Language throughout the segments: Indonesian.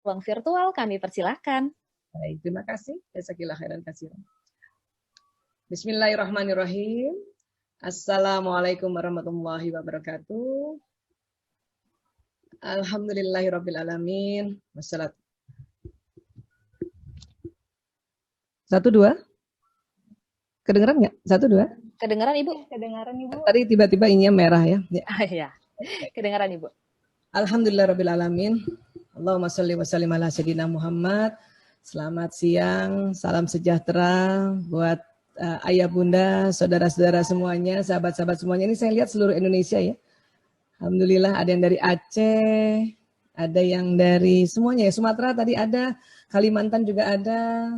ruang virtual, kami persilahkan. Baik, terima kasih. Jazakallahu khairan katsiran. Bismillahirrahmanirrahim. Assalamualaikum warahmatullahi wabarakatuh. Alhamdulillahirabbil alamin. Wassalat. 1 2. Kedengeran nggak? 1 2. Kedengaran Ibu? Kedengaran Ibu. Tadi tiba-tiba ininya merah ya. Iya. Kedengaran Ibu. Alhamdulillahirabbil alamin. Allahumma shalli wa sallim ala sayyidina Muhammad. Selamat siang, salam sejahtera buat ayah bunda, saudara-saudara semuanya, sahabat-sahabat semuanya. Ini saya lihat seluruh Indonesia ya. Alhamdulillah ada yang dari Aceh, ada yang dari semuanya ya. Sumatera tadi ada, Kalimantan juga ada,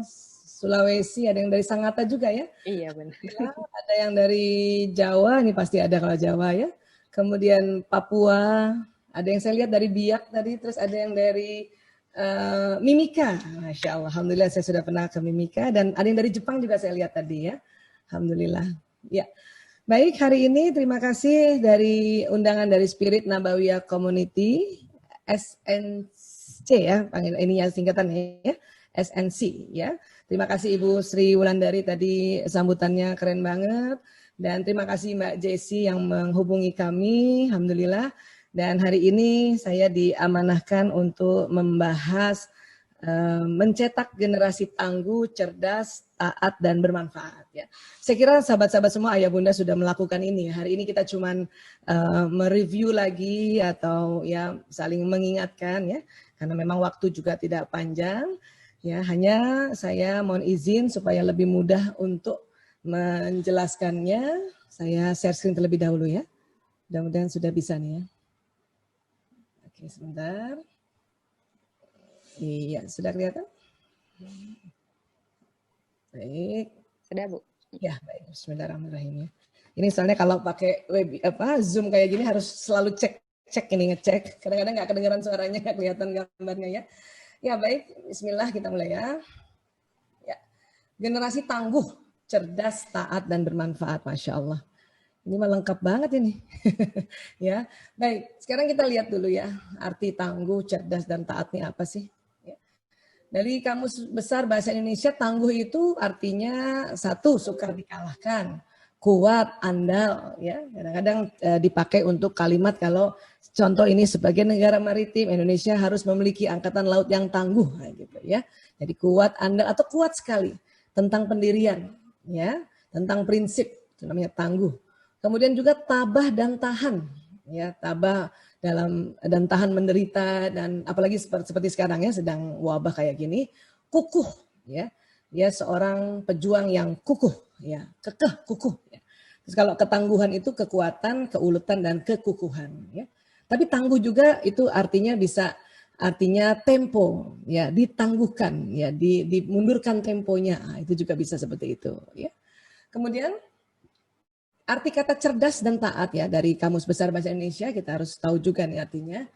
Sulawesi, ada yang dari Sangatta juga ya. Iya benar. Ada yang dari Jawa, ini pasti ada kalau Jawa ya. Kemudian Papua, ada yang saya lihat dari Biak tadi, terus ada yang dari Mimika. Masya Allah, Alhamdulillah saya sudah pernah ke Mimika. Dan ada yang dari Jepang juga saya lihat tadi ya. Alhamdulillah. Ya. Baik, hari ini terima kasih dari undangan dari Spirit Nabawiyah Community, SNC ya, panggil ini ya singkatannya ya, SNC ya. Terima kasih Ibu Sri Wulandari tadi sambutannya keren banget. Dan terima kasih Mbak Jessie yang menghubungi kami, Alhamdulillah. Dan hari ini saya diamanahkan untuk membahas mencetak generasi tangguh, cerdas, taat, dan bermanfaat. Ya. Saya kira sahabat-sahabat semua, ayah bunda sudah melakukan ini. Hari ini kita cuman mereview lagi atau ya saling mengingatkan ya, karena memang waktu juga tidak panjang. Ya, hanya saya mohon izin supaya lebih mudah untuk menjelaskannya. Saya share screen terlebih dahulu ya. Mudah-mudahan sudah bisa nih ya. Oke, sebentar. Iya, sudah kelihatan? Baik. Sudah, Bu. Ya, baik. Bismillahirrahmanirrahim ya. Ini soalnya kalau pakai Zoom kayak gini harus selalu cek ini ngecek. Kadang-kadang nggak kedengaran suaranya, nggak kelihatan gambarnya ya. Ya, baik. Bismillah, kita mulai ya. Ya. Generasi tangguh, cerdas, taat, dan bermanfaat. Masya Allah. Ini mah lengkap banget ini. Ya, baik. Sekarang kita lihat dulu ya, arti tangguh, cerdas, dan taat ini apa sih? Ya. Dari Kamus Besar Bahasa Indonesia, tangguh itu artinya satu, sukar dikalahkan, kuat, andal. Ya, kadang-kadang dipakai untuk kalimat kalau contoh ini sebagai negara maritim, Indonesia harus memiliki angkatan laut yang tangguh, gitu ya. Jadi kuat, andal atau kuat sekali tentang pendirian, ya, tentang prinsip, itu namanya tangguh. Kemudian juga tabah dan tahan, ya, tabah dan tahan menderita, dan apalagi seperti sekarang ya sedang wabah kayak gini, kukuh, ya, dia seorang pejuang yang kukuh, ya, kekeh, kukuh. Ya. Terus kalau ketangguhan itu kekuatan, keuletan dan kekukuhan, ya. Tapi tangguh juga itu artinya tempo, ya, ditangguhkan, ya, dimundurkan temponya, itu juga bisa seperti itu, ya. Kemudian arti kata cerdas dan taat ya dari Kamus Besar Bahasa Indonesia kita harus tahu juga nih artinya.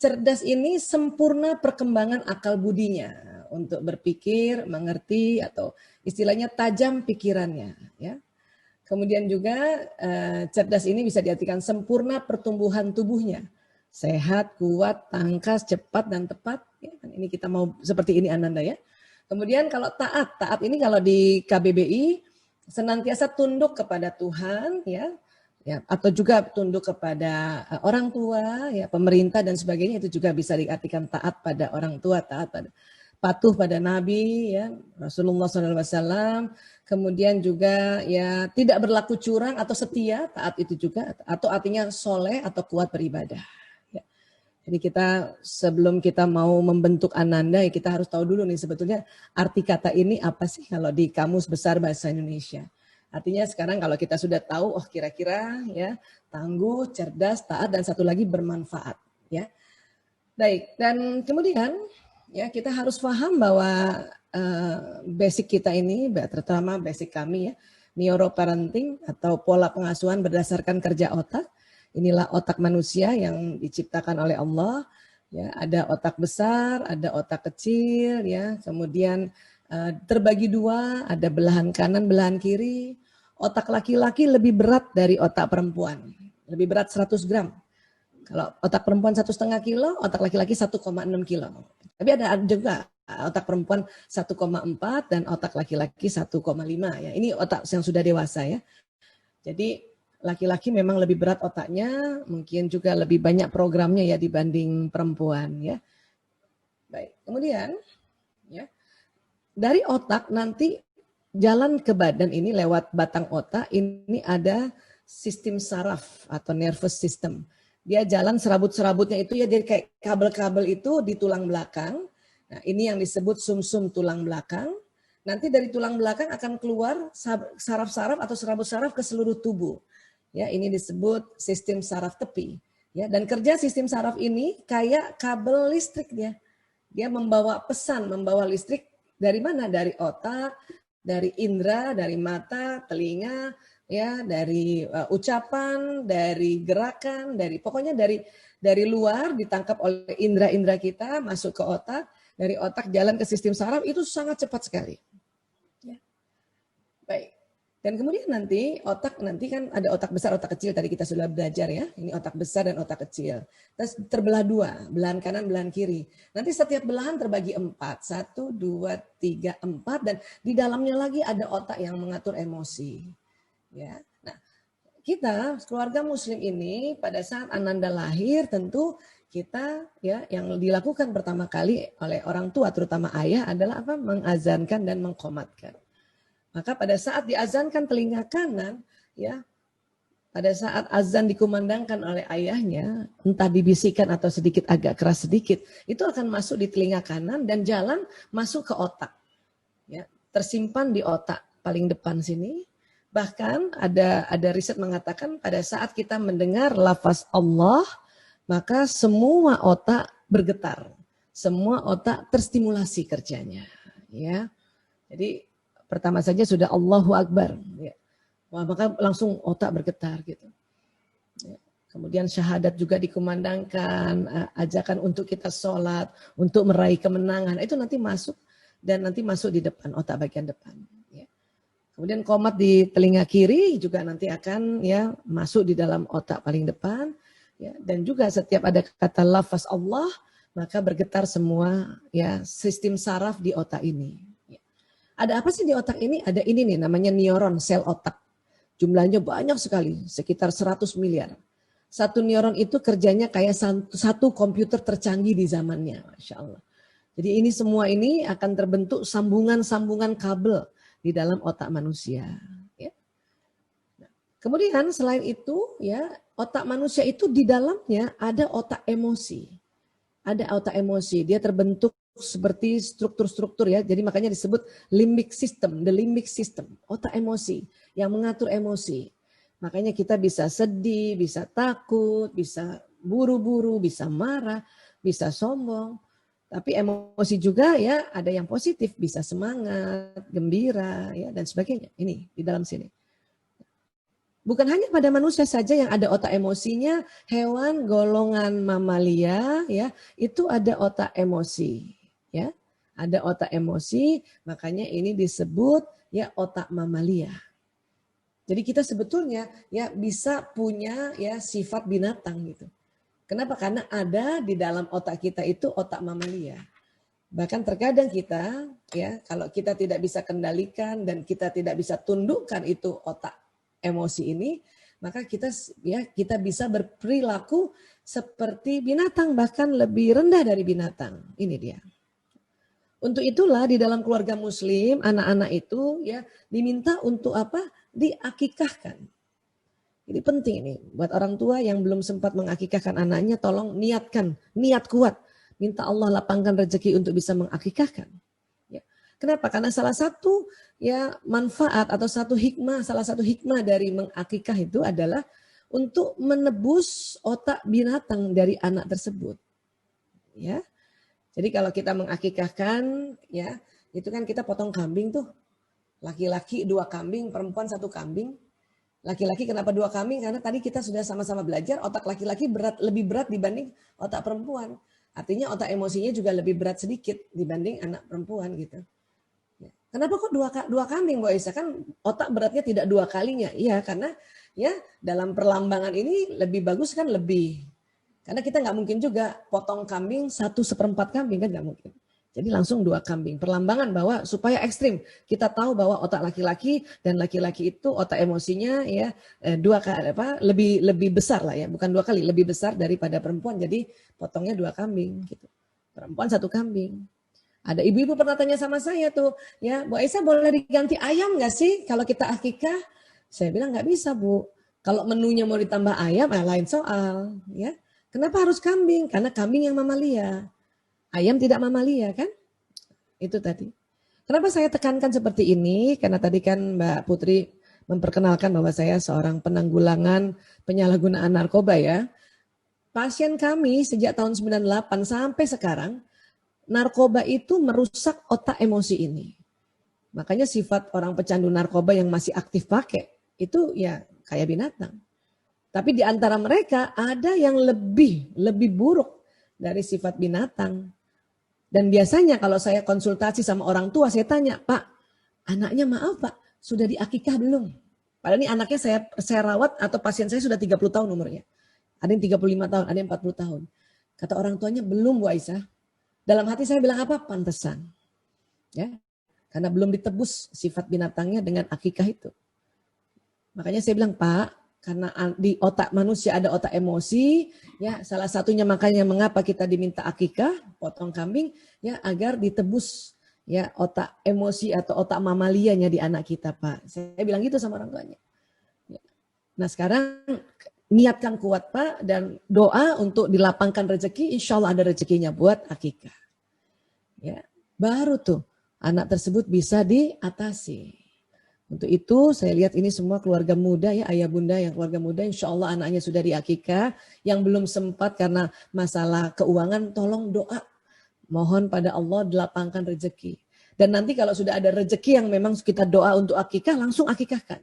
Cerdas ini sempurna perkembangan akal budinya untuk berpikir, mengerti atau istilahnya tajam pikirannya ya. Kemudian juga cerdas ini bisa diartikan sempurna pertumbuhan tubuhnya. Sehat, kuat, tangkas, cepat dan tepat. Ya, ini kita mau seperti ini Ananda ya. Kemudian kalau taat ini kalau di KBBI senantiasa tunduk kepada Tuhan ya atau juga tunduk kepada orang tua ya, pemerintah dan sebagainya, itu juga bisa diartikan taat pada orang tua, patuh pada Nabi ya Rasulullah SAW. Kemudian juga ya tidak berlaku curang atau setia, taat itu juga, atau artinya soleh atau kuat beribadah. Ya. Jadi kita sebelum kita mau membentuk Ananda ya kita harus tahu dulu nih sebetulnya arti kata ini apa sih kalau di Kamus Besar Bahasa Indonesia. Artinya sekarang kalau kita sudah tahu, oh kira-kira ya tangguh, cerdas, taat, dan satu lagi bermanfaat. Ya, baik. Dan kemudian ya kita harus paham bahwa basic kita ini, terutama basic kami ya, neuroparenting atau pola pengasuhan berdasarkan kerja otak. Inilah otak manusia yang diciptakan oleh Allah. Ya, ada otak besar, ada otak kecil, ya. Kemudian terbagi dua, ada belahan kanan, belahan kiri. Otak laki-laki lebih berat dari otak perempuan, lebih berat 100 gram. Kalau otak perempuan 1,5 kilo, otak laki-laki 1,6 kilo. Tapi ada juga otak perempuan 1,4 dan otak laki-laki 1,5 ya. Ini otak yang sudah dewasa ya. Jadi laki-laki memang lebih berat otaknya, mungkin juga lebih banyak programnya ya dibanding perempuan ya. Baik, kemudian ya dari otak nanti jalan ke badan ini lewat batang otak, ini ada sistem saraf atau nervous system. Dia jalan serabut-serabutnya itu ya jadi kayak kabel-kabel itu di tulang belakang. Nah, ini yang disebut sumsum tulang belakang. Nanti dari tulang belakang akan keluar saraf-saraf atau serabut-saraf ke seluruh tubuh. Ya, ini disebut sistem saraf tepi. Ya, dan kerja sistem saraf ini kayak kabel listrik dia. Dia membawa pesan, membawa listrik dari mana? Dari otak, dari indera, dari mata, telinga, ya, dari ucapan, dari gerakan, pokoknya dari luar ditangkap oleh indera-indera kita masuk ke otak, dari otak jalan ke sistem saraf itu sangat cepat sekali. Ya. Baik. Dan kemudian nanti otak nanti kan ada otak besar, otak kecil tadi kita sudah belajar ya. Ini otak besar dan otak kecil. Terus terbelah dua, belahan kanan, belahan kiri. Nanti setiap belahan terbagi 4, 1, 2, 3, 4 dan di dalamnya lagi ada otak yang mengatur emosi. Ya. Nah, kita keluarga muslim ini pada saat Ananda lahir tentu kita ya yang dilakukan pertama kali oleh orang tua terutama ayah adalah apa? Mengazankan dan mengqomatkan. Maka pada saat diazankan telinga kanan, ya, pada saat azan dikumandangkan oleh ayahnya, entah dibisikkan atau sedikit agak keras sedikit, itu akan masuk di telinga kanan dan jalan masuk ke otak, ya, tersimpan di otak paling depan sini. Bahkan ada riset mengatakan pada saat kita mendengar lafaz Allah, maka semua otak bergetar, semua otak terstimulasi kerjanya, ya. Jadi pertama saja sudah Allahu Akbar. Ya. Wah, maka langsung otak bergetar gitu. Ya. Kemudian syahadat juga dikumandangkan, ajakan untuk kita sholat, untuk meraih kemenangan. Itu nanti masuk dan nanti masuk di depan, otak bagian depan. Ya. Kemudian qomat di telinga kiri juga nanti akan ya masuk di dalam otak paling depan. Ya. Dan juga setiap ada kata lafaz Allah, maka bergetar semua ya sistem saraf di otak ini. Ada apa sih di otak ini? Ada ini nih namanya neuron, sel otak. Jumlahnya banyak sekali, sekitar 100 miliar. Satu neuron itu kerjanya kayak satu komputer tercanggih di zamannya, Masya Allah. Jadi ini semua ini akan terbentuk sambungan-sambungan kabel di dalam otak manusia. Ya. Kemudian selain itu, ya otak manusia itu di dalamnya ada otak emosi. Ada otak emosi, dia terbentuk seperti struktur-struktur ya. Jadi makanya disebut limbic system, the limbic system, otak emosi yang mengatur emosi. Makanya kita bisa sedih, bisa takut, bisa buru-buru, bisa marah, bisa sombong. Tapi emosi juga ya ada yang positif, bisa semangat, gembira ya dan sebagainya. Ini di dalam sini. Bukan hanya pada manusia saja yang ada otak emosinya, hewan golongan mamalia ya, itu ada otak emosi. Ya, ada otak emosi, makanya ini disebut ya otak mamalia. Jadi kita sebetulnya ya bisa punya ya sifat binatang gitu. Kenapa? Karena ada di dalam otak kita itu otak mamalia. Bahkan terkadang kita ya kalau kita tidak bisa kendalikan dan kita tidak bisa tundukkan itu otak emosi ini, maka kita bisa berperilaku seperti binatang bahkan lebih rendah dari binatang. Ini dia. Untuk itulah di dalam keluarga muslim, anak-anak itu ya diminta untuk apa? Diakikahkan. Ini penting ini buat orang tua yang belum sempat mengakikahkan anaknya, tolong niatkan, niat kuat. Minta Allah lapangkan rezeki untuk bisa mengakikahkan. Ya. Kenapa? Karena salah satu ya manfaat atau salah satu hikmah dari mengakikah itu adalah untuk menebus otak binatang dari anak tersebut. Ya. Jadi kalau kita mengakikahkan, ya itu kan kita potong kambing tuh. Laki-laki 2 kambing, perempuan 1 kambing. Laki-laki kenapa 2 kambing? Karena tadi kita sudah sama-sama belajar otak laki-laki lebih berat dibanding otak perempuan. Artinya otak emosinya juga lebih berat sedikit dibanding anak perempuan gitu. Kenapa kok 2 kambing, Bu Aisyah? Kan otak beratnya tidak 2 kalinya. Iya, karena ya dalam perlambangan ini lebih bagus kan lebih Karena kita nggak mungkin juga potong kambing 1/4 kambing, kan nggak mungkin. Jadi langsung 2 kambing. Perlambangan bahwa supaya ekstrim. Kita tahu bahwa otak laki-laki dan laki-laki itu otak emosinya ya dua kali lebih besar lah ya, bukan 2 kali, lebih besar daripada perempuan. Jadi potongnya 2 kambing gitu. Perempuan 1 kambing. Ada ibu-ibu pernah tanya sama saya tuh, ya Bu Aisyah boleh diganti ayam nggak sih kalau kita akikah? Saya bilang nggak bisa Bu. Kalau menunya mau ditambah ayam, lain soal. Ya, kenapa harus kambing? Karena kambing yang mamalia. Ayam tidak mamalia kan? Itu tadi. Kenapa saya tekankan seperti ini? Karena tadi kan Mbak Putri memperkenalkan bahwa saya seorang penanggulangan penyalahgunaan narkoba ya. Pasien kami sejak tahun 98 sampai sekarang, narkoba itu merusak otak emosi ini. Makanya sifat orang pecandu narkoba yang masih aktif pakai, itu ya kayak binatang. Tapi di antara mereka ada yang lebih buruk dari sifat binatang. Dan biasanya kalau saya konsultasi sama orang tua, saya tanya, Pak, anaknya maaf Pak, sudah diakikah belum? Padahal ini anaknya saya rawat atau pasien saya sudah 30 tahun umurnya. Ada yang 35 tahun, ada yang 40 tahun. Kata orang tuanya, belum Bu Aisyah. Dalam hati saya bilang apa? Pantesan. Ya, karena belum ditebus sifat binatangnya dengan akikah itu. Makanya saya bilang, Pak, karena di otak manusia ada otak emosi, ya salah satunya makanya mengapa kita diminta akikah, potong kambing, ya agar ditebus ya otak emosi atau otak mamalianya di anak kita, Pak. Saya bilang gitu sama orang tuanya. Nah sekarang niatkan kuat Pak dan doa untuk dilapangkan rezeki, insya Allah ada rezekinya buat akikah. Ya, baru tuh anak tersebut bisa diatasi. Untuk itu saya lihat ini semua keluarga muda ya, ayah bunda yang keluarga muda, insya Allah anaknya sudah diakikah. Yang belum sempat karena masalah keuangan, tolong doa. Mohon pada Allah dilapangkan rezeki. Dan nanti kalau sudah ada rezeki yang memang kita doa untuk akikah, langsung akikahkan.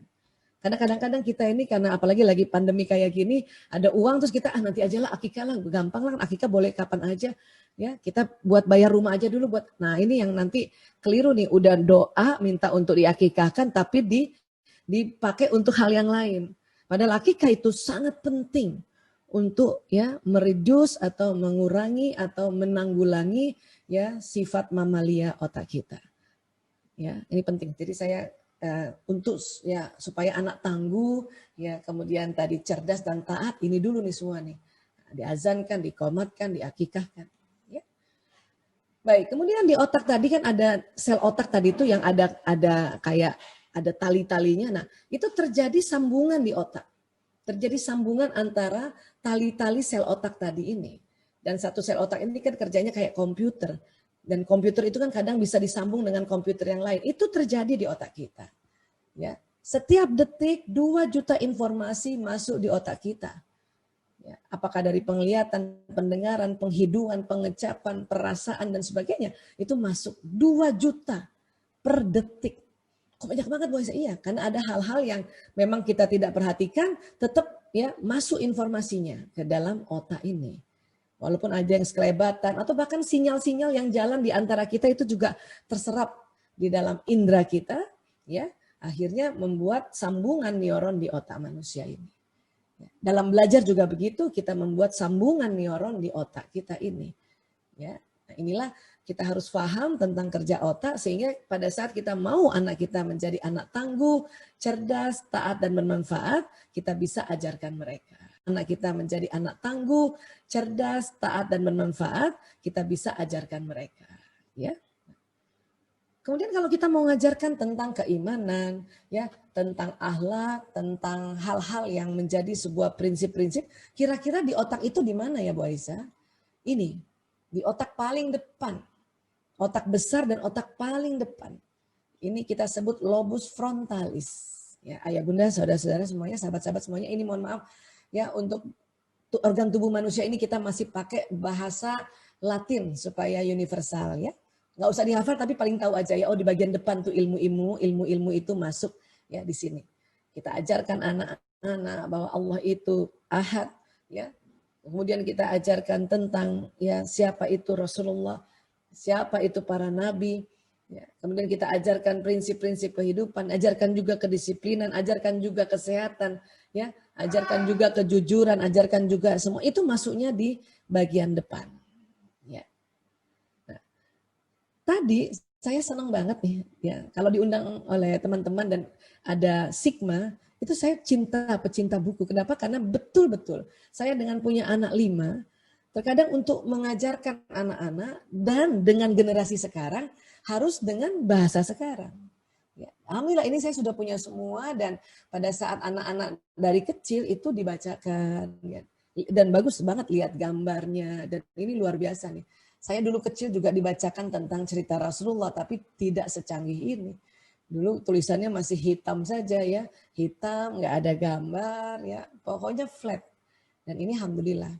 Karena kadang-kadang kita ini karena apalagi lagi pandemi kayak gini, ada uang terus kita nanti aja lah akikah lah, gampang lah akikah boleh kapan aja. Ya, kita buat bayar rumah aja dulu buat. Nah, ini yang nanti keliru nih, udah doa minta untuk diakikahkan tapi dipakai untuk hal yang lain. Padahal akikah itu sangat penting untuk ya mereduce atau mengurangi atau menanggulangi ya sifat mamalia otak kita. Ya, ini penting. Jadi saya untuk ya supaya anak tangguh, ya kemudian tadi cerdas dan taat, ini dulu nih semua nih. Diazankan, dikomatkan, diakikahkan. Baik, kemudian di otak tadi kan ada sel otak tadi itu yang ada kayak ada tali-talinya. Nah, itu terjadi sambungan di otak. Terjadi sambungan antara tali-tali sel otak tadi ini. Dan satu sel otak ini kan kerjanya kayak komputer. Dan komputer itu kan kadang bisa disambung dengan komputer yang lain. Itu terjadi di otak kita. Ya, setiap detik 2 juta informasi masuk di otak kita. Ya, apakah dari penglihatan, pendengaran, penghidupan, pengecapan, perasaan, dan sebagainya. Itu masuk 2 juta per detik. Kok banyak banget Bu Aisyah? Iya, karena ada hal-hal yang memang kita tidak perhatikan, tetap ya masuk informasinya ke dalam otak ini. Walaupun ada yang sekelebatan, atau bahkan sinyal-sinyal yang jalan di antara kita itu juga terserap di dalam indera kita, ya akhirnya membuat sambungan neuron di otak manusia ini. Dalam belajar juga begitu, kita membuat sambungan neuron di otak kita ini. Ya, nah inilah kita harus paham tentang kerja otak sehingga pada saat kita mau anak kita menjadi anak tangguh, cerdas, taat dan bermanfaat, kita bisa ajarkan mereka. Anak kita menjadi anak tangguh, cerdas, taat dan bermanfaat, kita bisa ajarkan mereka. Ya. Kemudian kalau kita mau ngajarkan tentang keimanan, ya, tentang akhlak, tentang hal-hal yang menjadi sebuah prinsip-prinsip, kira-kira di otak itu di mana ya Bu Aisyah? Ini, di otak paling depan. Otak besar dan otak paling depan. Ini kita sebut lobus frontalis. Ya, ayah bunda, saudara-saudara semuanya, sahabat-sahabat semuanya, ini mohon maaf ya untuk organ tubuh manusia ini kita masih pakai bahasa Latin supaya universal ya. Nggak usah dihafal tapi paling tahu aja ya, oh di bagian depan tuh ilmu-ilmu itu masuk ya di sini. Kita ajarkan anak-anak bahwa Allah itu Ahad ya. Kemudian kita ajarkan tentang ya siapa itu Rasulullah, siapa itu para nabi, Ya, kemudian kita ajarkan prinsip-prinsip kehidupan, ajarkan juga kedisiplinan, ajarkan juga kesehatan, ya, ajarkan juga kejujuran, ajarkan juga semua itu masuknya di bagian depan. Ya. Nah, tadi saya senang banget nih, ya, kalau diundang oleh teman-teman dan ada Sigma, itu saya pecinta buku. Kenapa? Karena betul-betul saya dengan punya anak 5, terkadang untuk mengajarkan anak-anak dan dengan generasi sekarang harus dengan bahasa sekarang. Ya, alhamdulillah ini saya sudah punya semua dan pada saat anak-anak dari kecil itu dibacakan. Ya. Dan bagus banget lihat gambarnya dan ini luar biasa nih. Saya dulu kecil juga dibacakan tentang cerita Rasulullah tapi tidak secanggih ini. Dulu tulisannya masih hitam saja ya, hitam, nggak ada gambar ya, pokoknya flat. Dan ini alhamdulillah.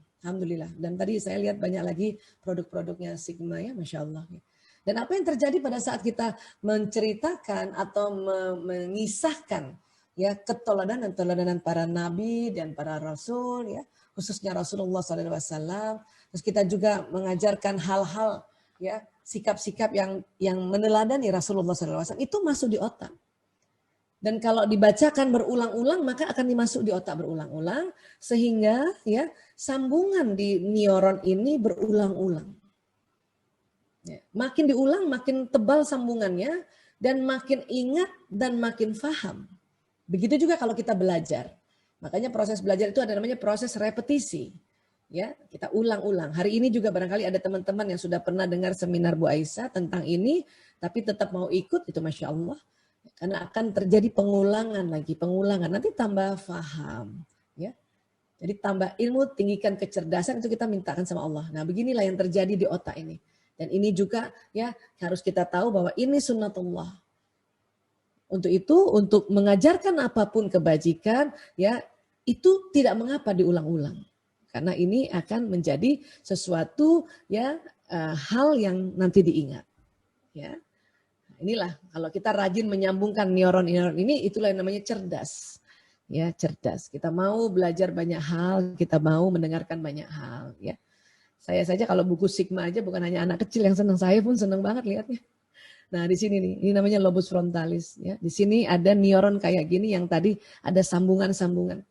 Dan tadi saya lihat banyak lagi produk-produknya Sigma ya, Masya Allah. Dan apa yang terjadi pada saat kita menceritakan atau mengisahkan ya keteladanan para nabi dan para rasul ya, khususnya Rasulullah SAW. Terus kita juga mengajarkan hal-hal ya, sikap-sikap yang meneladani Rasulullah SAW itu masuk di otak. Dan kalau dibacakan berulang-ulang maka akan dimasuk di otak berulang-ulang sehingga ya sambungan di neuron ini berulang-ulang. Ya, makin diulang makin tebal sambungannya dan makin ingat dan makin paham. Begitu juga kalau kita belajar. Makanya proses belajar itu ada namanya proses repetisi. Ya, kita ulang-ulang. Hari ini juga barangkali ada teman-teman yang sudah pernah dengar seminar Bu Aisyah tentang ini tapi tetap mau ikut, itu Masya Allah. Karena akan terjadi pengulangan. Nanti tambah paham. Ya. Jadi tambah ilmu, tinggikan kecerdasan, itu kita mintakan sama Allah. Nah beginilah yang terjadi di otak ini. Dan ini juga ya harus kita tahu bahwa ini sunnatullah. Untuk itu, untuk mengajarkan apapun kebajikan, ya itu tidak mengapa diulang-ulang. Karena ini akan menjadi sesuatu ya hal yang nanti diingat. Ya. Inilah kalau kita rajin menyambungkan neuron-neuron ini, itulah yang namanya cerdas. Ya, cerdas. Kita mau belajar banyak hal, kita mau mendengarkan banyak hal. Ya, saya saja kalau buku Sigma aja bukan hanya anak kecil yang senang, saya pun senang banget lihatnya. Nah di sini nih, ini namanya lobus frontalis. Ya, di sini ada neuron kayak gini yang tadi ada sambungan-sambungan.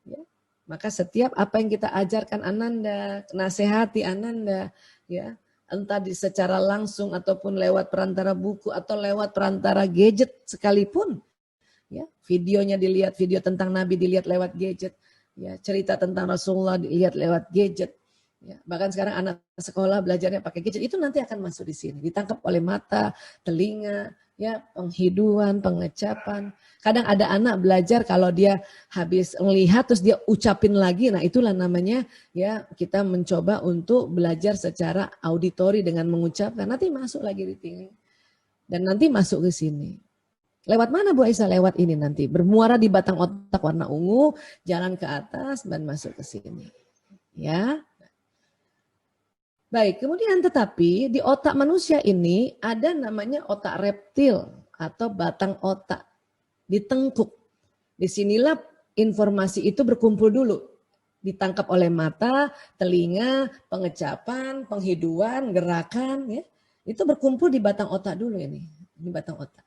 Ya, maka setiap apa yang kita ajarkan Ananda, nasihati Ananda, ya entah secara langsung ataupun lewat perantara buku atau lewat perantara gadget sekalipun. Ya, videonya dilihat, video tentang Nabi dilihat lewat gadget, ya, cerita tentang Rasulullah dilihat lewat gadget. Ya, bahkan sekarang anak sekolah belajarnya pakai gadget, itu nanti akan masuk di sini, ditangkap oleh mata, telinga, ya, penghidupan, pengecapan. Kadang ada anak belajar kalau dia habis melihat terus dia ucapin lagi, nah itulah namanya ya kita mencoba untuk belajar secara auditori dengan mengucapkan, nanti masuk lagi di telinga dan nanti masuk ke sini. Lewat mana Bu Aisyah? Lewat ini nanti. Bermuara di batang otak warna ungu, jalan ke atas dan masuk ke sini. Ya. Baik, kemudian tetapi di otak manusia ini ada namanya otak reptil atau batang otak di tengkuk. Disinilah informasi itu berkumpul dulu. Ditangkap oleh mata, telinga, pengecapan, penghidupan, gerakan. Ya. Itu berkumpul di batang otak dulu ini. Ini batang otak.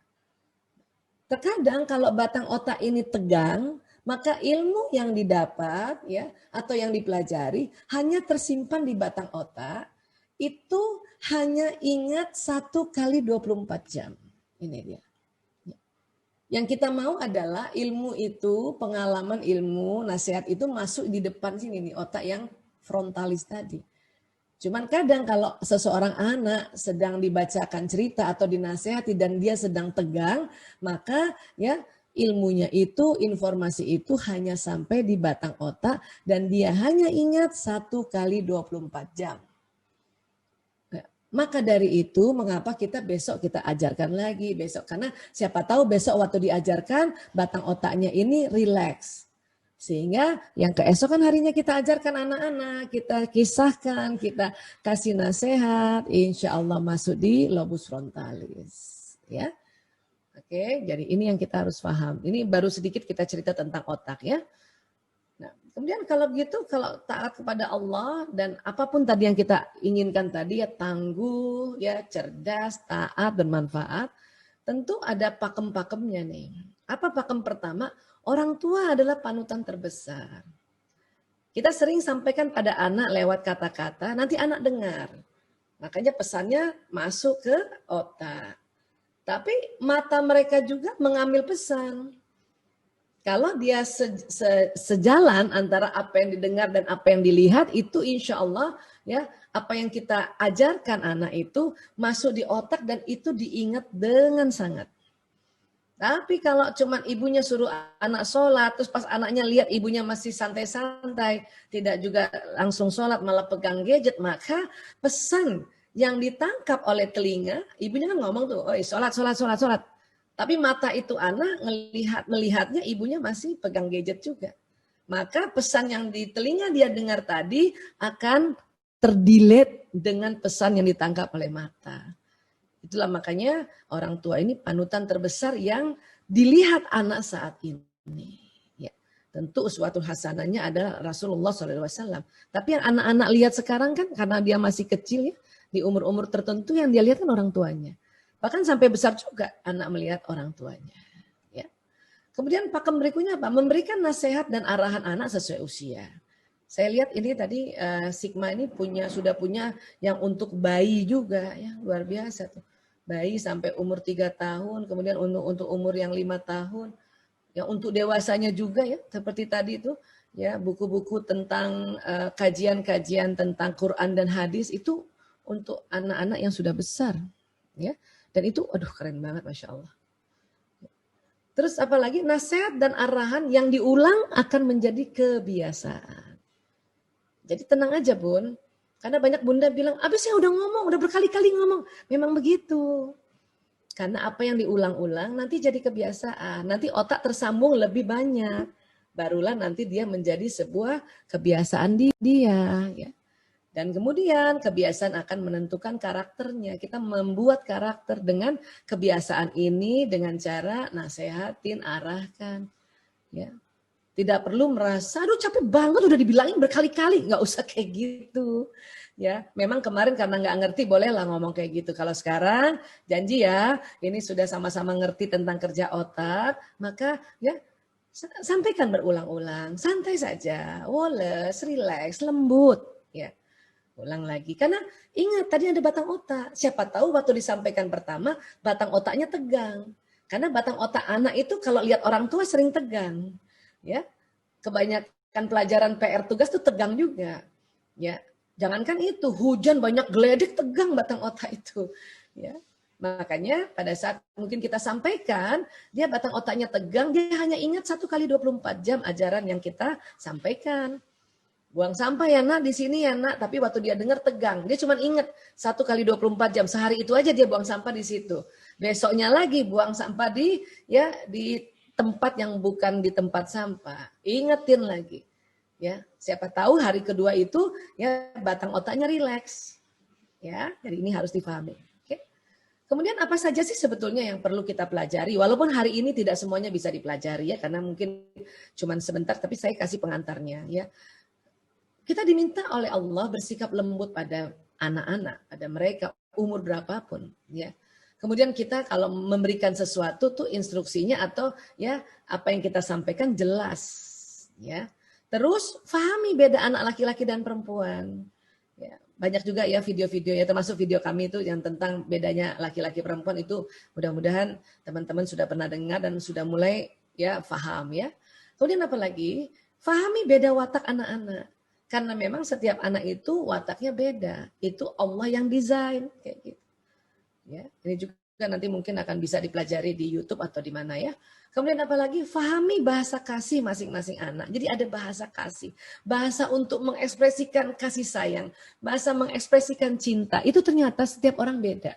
Terkadang kalau batang otak ini tegang, maka ilmu yang didapat ya atau yang dipelajari hanya tersimpan di batang otak, itu hanya ingat 1 kali 24 jam. Ini dia. Yang kita mau adalah ilmu itu, pengalaman ilmu, nasihat itu masuk di depan sini nih, otak yang frontalis tadi. Cuman kadang kalau seseorang anak sedang dibacakan cerita atau dinasehati dan dia sedang tegang, maka ya ilmunya itu, informasi itu hanya sampai di batang otak dan dia hanya ingat 1 kali 24 jam. Nah, maka dari itu mengapa kita besok kita ajarkan lagi besok, karena siapa tahu besok waktu diajarkan batang otaknya ini rileks. Sehingga yang keesokan harinya kita ajarkan anak-anak, kita kisahkan, kita kasih nasihat, insya Allah masuk di lobus frontalis. Ya, oke, jadi ini yang kita harus paham. Ini baru sedikit kita cerita tentang otak ya. Nah, Kemudian kalau begitu, kalau taat kepada Allah dan apapun tadi yang kita inginkan tadi ya, tangguh, ya cerdas, taat, bermanfaat, tentu ada pakem-pakemnya nih. Apa pakem pertama? Orang tua adalah panutan terbesar. Kita sering sampaikan pada anak lewat kata-kata, nanti anak dengar. Makanya pesannya masuk ke otak. Tapi mata mereka juga mengambil pesan. Kalau dia sejalan antara apa yang didengar dan apa yang dilihat, itu insya Allah ya, apa yang kita ajarkan anak itu masuk di otak dan itu diingat dengan sangat. Tapi kalau cuman ibunya suruh anak sholat, terus pas anaknya lihat ibunya masih santai-santai, tidak juga langsung sholat, malah pegang gadget, maka pesan yang ditangkap oleh telinga, ibunya kan ngomong tuh, oh sholat, sholat, sholat, sholat. Tapi mata itu anak melihatnya ibunya masih pegang gadget juga. Maka pesan yang di telinga dia dengar tadi akan terdelete dengan pesan yang ditangkap oleh mata. Itulah makanya orang tua ini panutan terbesar yang dilihat anak saat ini. Ya, tentu uswatul hasanahnya adalah Rasulullah SAW. Tapi yang anak-anak lihat sekarang kan karena dia masih kecil ya, di umur-umur tertentu yang dia lihat kan orang tuanya. Bahkan sampai besar juga anak melihat orang tuanya. Ya. Kemudian pakem berikutnya apa? Memberikan nasihat dan arahan anak sesuai usia. Saya lihat ini tadi Sigma ini sudah punya yang untuk bayi juga ya, luar biasa tuh. Bayi sampai umur 3 tahun, kemudian untuk umur yang 5 tahun. Ya untuk dewasanya juga ya, seperti tadi itu ya, buku-buku tentang kajian-kajian tentang Quran dan hadis itu untuk anak-anak yang sudah besar ya. Dan itu aduh keren banget Masya Allah. Terus apalagi nasihat dan arahan yang diulang akan menjadi kebiasaan. Jadi tenang aja Bun. Karena banyak bunda bilang, abis saya udah ngomong, udah berkali-kali ngomong. Memang begitu. Karena apa yang diulang-ulang nanti jadi kebiasaan. Nanti otak tersambung lebih banyak. Barulah nanti dia menjadi sebuah kebiasaan dia. Ya. Dan kemudian kebiasaan akan menentukan karakternya. Kita membuat karakter dengan kebiasaan ini dengan cara nasehatin, arahkan. Ya. Tidak perlu merasa, aduh capek banget udah dibilangin berkali-kali. Nggak usah kayak gitu. Ya, memang kemarin karena nggak ngerti bolehlah ngomong kayak gitu. Kalau sekarang janji ya, ini sudah sama-sama ngerti tentang kerja otak, maka ya sampaikan berulang-ulang, santai saja, woles, relax, lembut. Ya. Ulang lagi. Karena ingat tadi ada batang otak. Siapa tahu waktu disampaikan pertama, batang otaknya tegang. Karena batang otak anak itu kalau lihat orang tua sering tegang. Ya. Kebanyakan pelajaran PR tugas itu tegang juga. Ya. Jangankan itu, hujan banyak geledek tegang batang otak itu. Ya. Makanya pada saat mungkin kita sampaikan, dia batang otaknya tegang, dia hanya ingat 1 kali 24 jam ajaran yang kita sampaikan. Buang sampah ya nak di sini ya nak, tapi waktu dia dengar tegang, dia cuma ingat 1 kali 24 jam, sehari itu aja dia buang sampah di situ. Besoknya lagi buang sampah di tempat yang bukan di tempat sampah, ingetin lagi. Ya, siapa tahu hari kedua itu ya batang otaknya rileks. Ya, jadi ini harus difahami. Oke. Kemudian apa saja sih sebetulnya yang perlu kita pelajari? Walaupun hari ini tidak semuanya bisa dipelajari ya, karena mungkin cuma sebentar, tapi saya kasih pengantarnya ya. Kita diminta oleh Allah bersikap lembut pada anak-anak, pada mereka umur berapapun, ya. Kemudian kita kalau memberikan sesuatu tuh instruksinya atau ya apa yang kita sampaikan jelas, ya. Terus pahami beda anak laki-laki dan perempuan. Ya, banyak juga ya video-video ya, termasuk video kami itu yang tentang bedanya laki-laki perempuan itu mudah-mudahan teman-teman sudah pernah dengar dan sudah mulai ya paham ya. Kemudian apa lagi? Pahami beda watak anak-anak. Karena memang setiap anak itu wataknya beda. Itu Allah yang desain kayak gitu. Ya, ini juga nanti mungkin akan bisa dipelajari di YouTube atau di mana ya. Kemudian apalagi fahami bahasa kasih masing-masing anak. Jadi ada bahasa kasih, bahasa untuk mengekspresikan kasih sayang, bahasa mengekspresikan cinta. Itu ternyata setiap orang beda.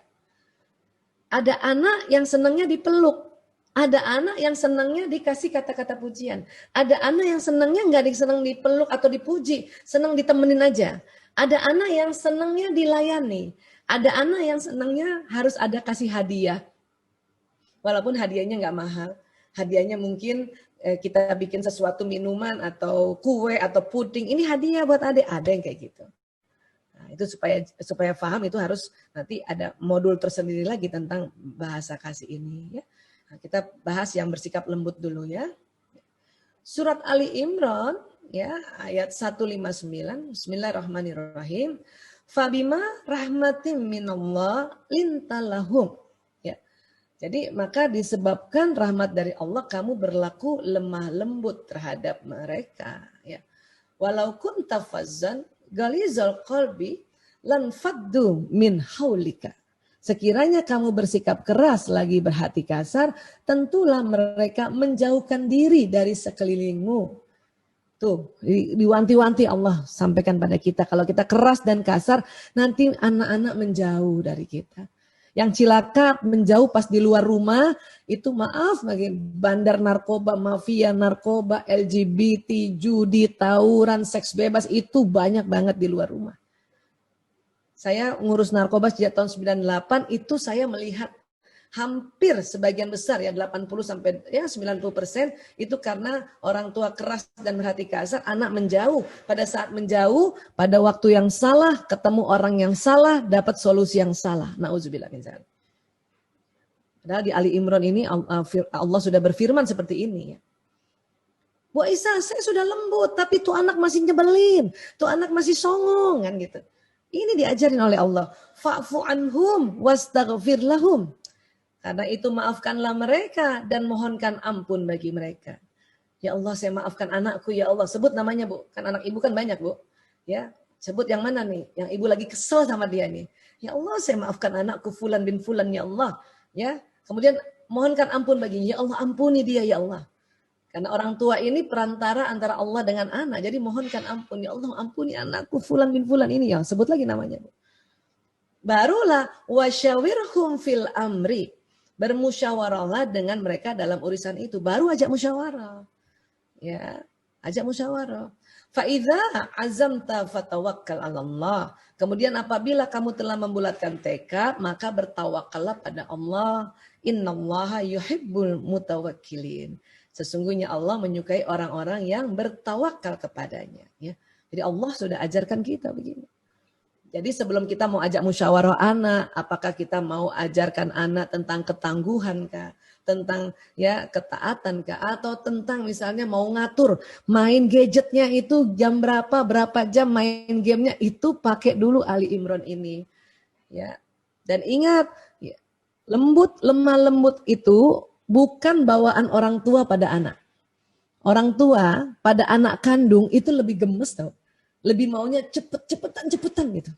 Ada anak yang senangnya dipeluk. Ada anak yang senangnya dikasih kata-kata pujian. Ada anak yang senangnya nggak senang dipeluk atau dipuji, senang ditemenin aja. Ada anak yang senangnya dilayani. Ada anak yang senangnya harus ada kasih hadiah. Walaupun hadiahnya nggak mahal. Hadiahnya mungkin kita bikin sesuatu minuman atau kue atau puding, ini hadiah buat adik, ada yang kayak gitu. Nah, itu supaya paham itu harus nanti ada modul tersendiri lagi tentang bahasa kasih ini ya. Nah, kita bahas yang bersikap lembut dulu ya. Surat Ali Imran ya ayat 159. Bismillahirrahmanirrahim. Fabima rahmatim minallah lintalahum. Ya. Jadi maka disebabkan rahmat dari Allah kamu berlaku lemah lembut terhadap mereka ya. Walau kunta fazzan ghalizal qalbi lan faddu min haulika. Sekiranya kamu bersikap keras lagi berhati kasar, tentulah mereka menjauhkan diri dari sekelilingmu. Tuh, diwanti-wanti Allah sampaikan pada kita. Kalau kita keras dan kasar, nanti anak-anak menjauh dari kita. Yang cilaka menjauh pas di luar rumah, itu maaf bagi bandar narkoba, mafia narkoba, LGBT, judi, tawuran, seks bebas, itu banyak banget di luar rumah. Saya ngurus narkoba sejak tahun 98, itu saya melihat hampir sebagian besar ya 80 sampai ya 90% itu karena orang tua keras dan berhati kasar, anak menjauh. Pada saat menjauh, pada waktu yang salah, ketemu orang yang salah, dapat solusi yang salah. Nauzubillah min dzalik. Padahal di Ali Imran ini Allah sudah berfirman seperti ini ya. Bu Aisyah, saya sudah lembut, tapi tuh anak masih nyebelin, tuh anak masih songong kan gitu. Ini diajarin oleh Allah. Fa'fu anhum wastaghfir lahum. Karena itu maafkanlah mereka dan mohonkan ampun bagi mereka. Ya Allah, saya maafkan anakku ya Allah. Sebut namanya Bu, kan anak ibu kan banyak Bu. Ya, sebut yang mana nih? Yang ibu lagi kesel sama dia nih. Ya Allah, saya maafkan anakku Fulan bin Fulan ya Allah. Ya, kemudian mohonkan ampun baginya. Ya Allah, ampuni dia ya Allah. Karena orang tua ini perantara antara Allah dengan anak. Jadi mohonkan ampun. Ya Allah, ampuni anakku Fulan bin Fulan ini ya. Sebut lagi namanya Bu. Barulah wasyawirhum fil amri. Bermusyawarahlah dengan mereka dalam urusan itu. Baru ajak musyawarah. Ya, ajak musyawarah. Fa'idha azamta fatawakkal 'ala Allah. Kemudian apabila kamu telah membulatkan tekad, maka bertawakallah pada Allah. Innallaha yuhibbul mutawakkilin. Sesungguhnya Allah menyukai orang-orang yang bertawakal kepadanya. Ya. Jadi Allah sudah ajarkan kita begini. Jadi sebelum kita mau ajak musyawarah anak, apakah kita mau ajarkan anak tentang ketangguhan kah? Tentang ya ketaatan kah? Atau tentang misalnya mau ngatur main gadgetnya itu jam berapa jam main gamenya, itu pakai dulu Ali Imran ini. Ya. Dan ingat, ya, lemah lembut itu bukan bawaan orang tua pada anak. Orang tua pada anak kandung itu lebih gemes tau. Lebih maunya cepetan gitu.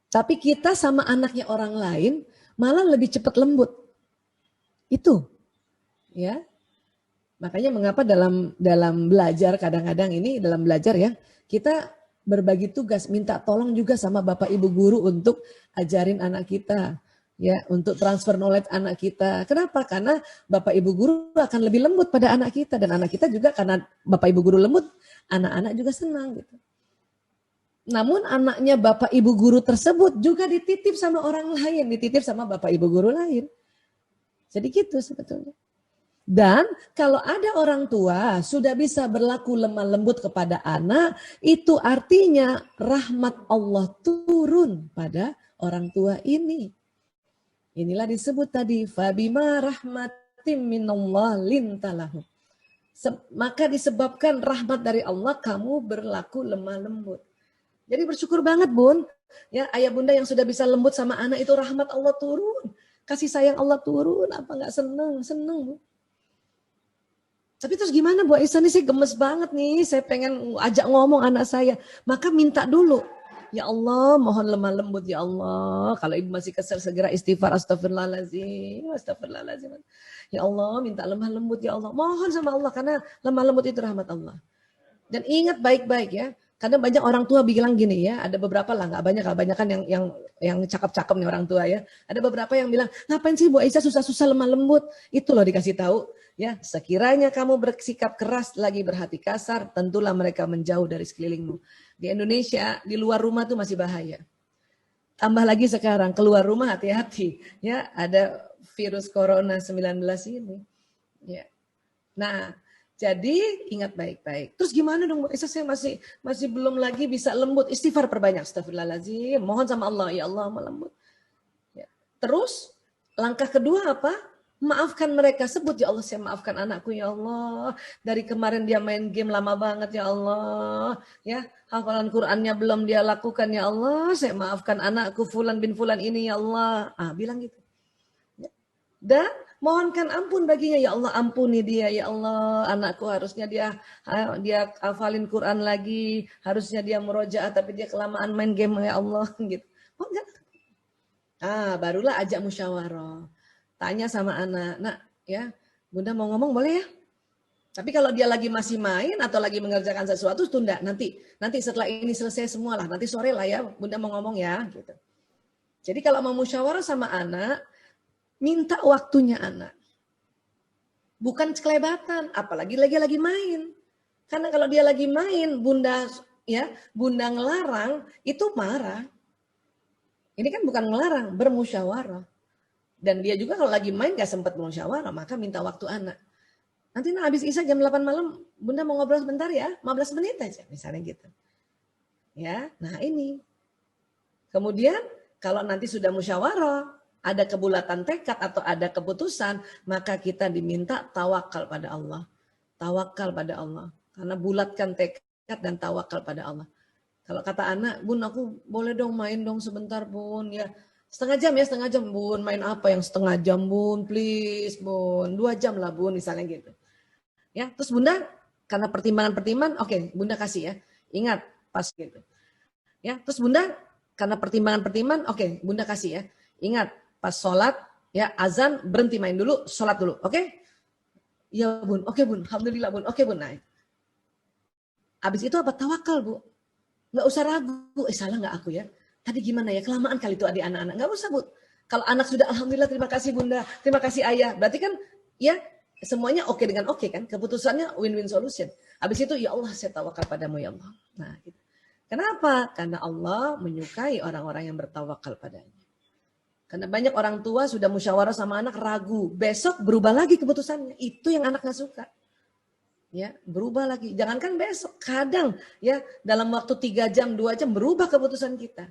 Tapi kita sama anaknya orang lain malah lebih cepat lembut. Itu. Ya. Makanya mengapa dalam belajar kadang-kadang ini dalam belajar ya, kita berbagi tugas, minta tolong juga sama Bapak Ibu guru untuk ajarin anak kita. Ya, untuk transfer knowledge anak kita. Kenapa? Karena Bapak Ibu guru akan lebih lembut pada anak kita dan anak kita juga karena Bapak Ibu guru lembut, anak-anak juga senang gitu. Namun anaknya Bapak Ibu guru tersebut juga dititip sama orang lain, dititip sama Bapak Ibu guru lain. Jadi gitu sebetulnya. Dan kalau ada orang tua sudah bisa berlaku lemah lembut kepada anak, itu artinya rahmat Allah turun pada orang tua ini. Inilah disebut tadi, fabima rahmatim minallah lintalahum. Maka disebabkan rahmat dari Allah kamu berlaku lemah lembut. Jadi bersyukur banget Bun, ya ayah bunda yang sudah bisa lembut sama anak itu rahmat Allah turun, kasih sayang Allah turun, apa nggak seneng Bu. Tapi terus gimana Bu Aisyah nih, saya gemes banget nih, saya pengen ajak ngomong anak saya, maka minta dulu. Ya Allah, mohon lemah lembut ya Allah. Kalau ibu masih kesel segera istighfar, astagfirullahaladzim, astagfirullahaladzim. Ya Allah, minta lemah lembut ya Allah. Mohon sama Allah karena lemah lembut itu rahmat Allah. Dan ingat baik-baik ya. Karena banyak orang tua bilang gini ya, ada beberapa lah, nggak banyak, kebanyakan yang cakep-cakep nih orang tua ya. Ada beberapa yang bilang, ngapain sih Bu Aisyah susah-susah lemah lembut? Itu loh dikasih tahu. Ya, sekiranya kamu bersikap keras lagi berhati kasar, tentulah mereka menjauh dari sekelilingmu. Di Indonesia, di luar rumah tuh masih bahaya. Tambah lagi sekarang, keluar rumah hati-hati. Ya, ada virus corona 19 ini. Ya. Nah, jadi ingat baik-baik. Terus gimana dong, Bu? Saya masih belum lagi bisa lembut. Istighfar perbanyak. Astagfirullahaladzim. Mohon sama Allah, ya Allah mau lembut. Ya. Terus langkah kedua apa? Maafkan mereka. Sebut, ya Allah saya maafkan anakku ya Allah. Dari kemarin dia main game lama banget ya Allah. Ya, hafalan Qur'annya belum dia lakukan ya Allah. Saya maafkan anakku Fulan bin Fulan ini ya Allah. Bilang gitu. Ya. Dan mohonkan ampun baginya, ya Allah ampuni dia, ya Allah anakku harusnya dia hafalin Quran lagi, harusnya dia murojaah tapi dia kelamaan main game ya Allah gitu. Oh enggak. Barulah ajak musyawarah. Tanya sama anak, nak ya, Bunda mau ngomong boleh ya? Tapi kalau dia lagi masih main atau lagi mengerjakan sesuatu tunda, nanti setelah ini selesai semua lah, nanti sore lah ya Bunda mau ngomong ya gitu. Jadi kalau mau musyawarah sama anak, minta waktunya anak. Bukan kelebatan, apalagi lagi main. Karena kalau dia lagi main, bunda ngelarang, itu marah. Ini kan bukan ngelarang, bermusyawarah. Dan dia juga kalau lagi main gak sempat bermusyawarah, maka minta waktu anak. Nanti habis Isya jam 8 malam, Bunda mau ngobrol sebentar ya, 15 menit aja misalnya gitu. Ya, nah ini. Kemudian kalau nanti sudah musyawarah, ada kebulatan tekad atau ada keputusan, maka kita diminta tawakal pada Allah. Tawakal pada Allah. Karena bulatkan tekad dan tawakal pada Allah. Kalau kata anak, Bun aku boleh dong main dong sebentar Bun. Ya setengah jam Bun. Main apa yang setengah jam Bun, please Bun. 2 jam lah Bun, misalnya gitu. Ya, terus Bunda karena pertimbangan, oke, Bunda kasih ya. Ingat pas gitu. Ya, terus Bunda karena pertimbangan, oke, Bunda kasih ya. Ingat pas sholat ya azan berhenti main dulu, sholat dulu, oke? Ya Bun, oke Bun, alhamdulillah Bun, oke Bun. Nah, habis itu apa? Tawakal Bu. Nggak usah ragu, salah nggak aku ya? Tadi gimana ya? Kelamaan kali itu adik anak-anak. Nggak usah Bu. Kalau anak sudah alhamdulillah terima kasih Bunda, terima kasih Ayah. Berarti kan ya semuanya oke dengan oke kan? Keputusannya win-win solution. Habis itu ya Allah saya tawakal padamu ya Allah. Nah, gitu. Kenapa? Karena Allah menyukai orang-orang yang bertawakal padanya. Karena banyak orang tua sudah musyawarah sama anak ragu, besok berubah lagi keputusannya. Itu yang anak nggak suka. Ya, berubah lagi. Jangankan besok, kadang ya dalam waktu 3 jam, 2 jam berubah keputusan kita.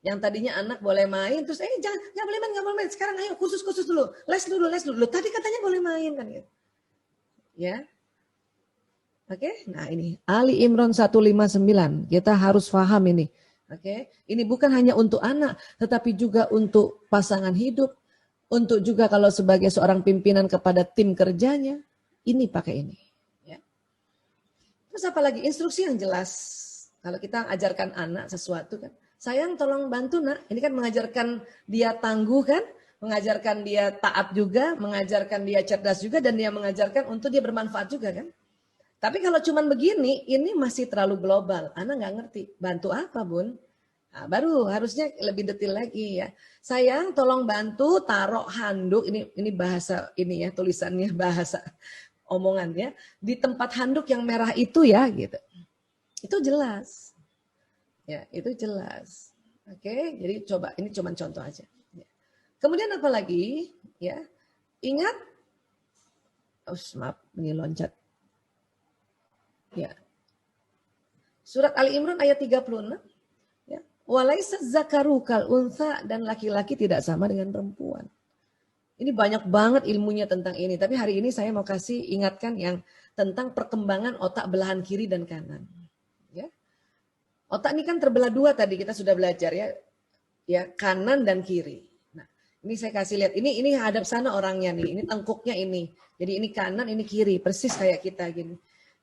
Yang tadinya anak boleh main, terus jangan boleh main. Sekarang ayo khusus dulu, les dulu. Tadi katanya boleh main kan gitu. Ya. Oke, nah ini Ali Imran 159. Kita harus paham ini. Oke, ini bukan hanya untuk anak, tetapi juga untuk pasangan hidup, untuk juga kalau sebagai seorang pimpinan kepada tim kerjanya, ini pakai ini. Ya. Terus apalagi instruksi yang jelas. Kalau kita ajarkan anak sesuatu kan, sayang tolong bantu nak. Ini kan mengajarkan dia tangguh kan, mengajarkan dia taat juga, mengajarkan dia cerdas juga, dan dia mengajarkan untuk dia bermanfaat juga kan. Tapi kalau cuman begini, ini masih terlalu global. Anak nggak ngerti. Bantu apa, Bun? Nah, baru harusnya lebih detail lagi ya. Sayang, tolong bantu taruh handuk. Ini bahasa ini ya, tulisannya bahasa omongan ya. Di tempat handuk yang merah itu ya, gitu. Itu jelas. Ya, itu jelas. Oke, jadi coba ini cuman contoh aja. Ya. Kemudian apa lagi? Ya, ingat. Maaf, ini loncat. Ya. Surat Ali Imran ayat 36. Ya. Walaisa zakaru kal untha, dan laki-laki tidak sama dengan perempuan. Ini banyak banget ilmunya tentang ini. Tapi hari ini saya mau kasih ingatkan yang tentang perkembangan otak belahan kiri dan kanan. Ya. Otak ini kan terbelah 2 tadi kita sudah belajar ya. Ya, kanan dan kiri. Nah, ini saya kasih lihat. Ini hadap sana orangnya nih. Ini tengkuknya ini. Jadi ini kanan, ini kiri. Persis kayak kita gini.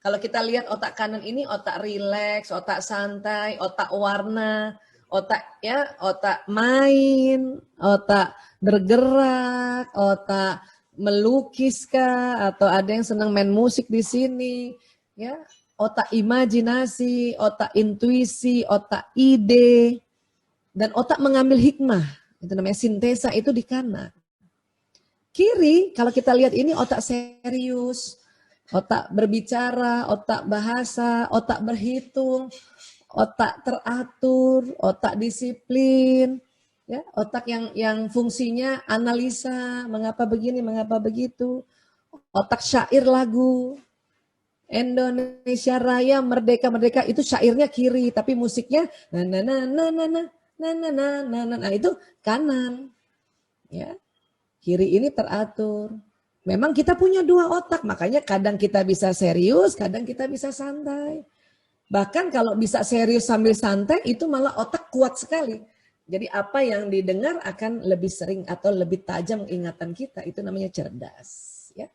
Kalau kita lihat otak kanan ini otak rileks, otak santai, otak warna, otak main, otak bergerak, otak melukis kah, atau ada yang senang main musik di sini, ya, otak imajinasi, otak intuisi, otak ide, dan otak mengambil hikmah, itu namanya sintesa, itu di kanan. Kiri, kalau kita lihat ini otak serius, otak berbicara, otak bahasa, otak berhitung, otak teratur, otak disiplin, ya, otak yang fungsinya analisa, mengapa begini, mengapa begitu, otak syair lagu. Indonesia Raya Merdeka Merdeka itu syairnya kiri, tapi musiknya nah itu kanan. Ya. Kiri ini teratur. Memang kita punya dua otak, makanya kadang kita bisa serius, kadang kita bisa santai. Bahkan kalau bisa serius sambil santai itu malah otak kuat sekali. Jadi apa yang didengar akan lebih sering atau lebih tajam ingatan kita, itu namanya cerdas. Ya.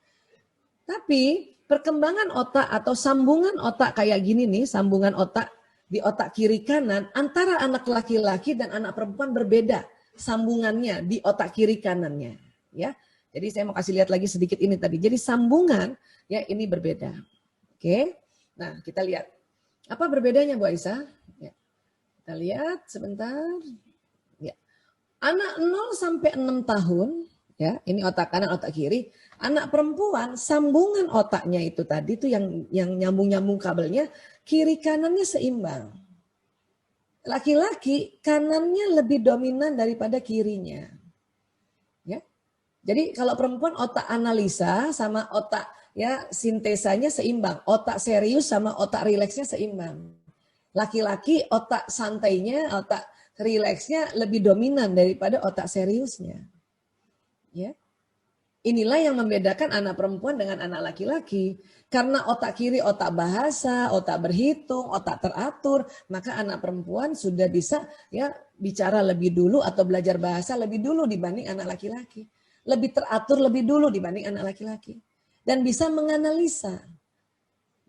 Tapi perkembangan otak atau sambungan otak kayak gini nih, sambungan otak di otak kiri kanan antara anak laki-laki dan anak perempuan berbeda sambungannya di otak kiri kanannya. Ya, jadi saya mau kasih lihat lagi sedikit ini tadi. Jadi sambungan ya ini berbeda. Oke, nah kita lihat apa berbedanya Bu Aisyah? Ya. Kita lihat sebentar. Ya. Anak 0 sampai 6 tahun, ya, ini otak kanan, otak kiri. Anak perempuan, sambungan otaknya itu tadi itu yang nyambung-nyambung kabelnya, kiri kanannya seimbang. Laki-laki kanannya lebih dominan daripada kirinya. Ya. Jadi kalau perempuan otak analisa sama otak ya sintesanya seimbang, otak serius sama otak rileksnya seimbang. Laki-laki otak santainya, otak rileksnya lebih dominan daripada otak seriusnya. Ya. Inilah yang membedakan anak perempuan dengan anak laki-laki. Karena otak kiri otak bahasa, otak berhitung, otak teratur, maka anak perempuan sudah bisa ya bicara lebih dulu atau belajar bahasa lebih dulu dibanding anak laki-laki. Lebih teratur lebih dulu dibanding anak laki-laki. Dan bisa menganalisa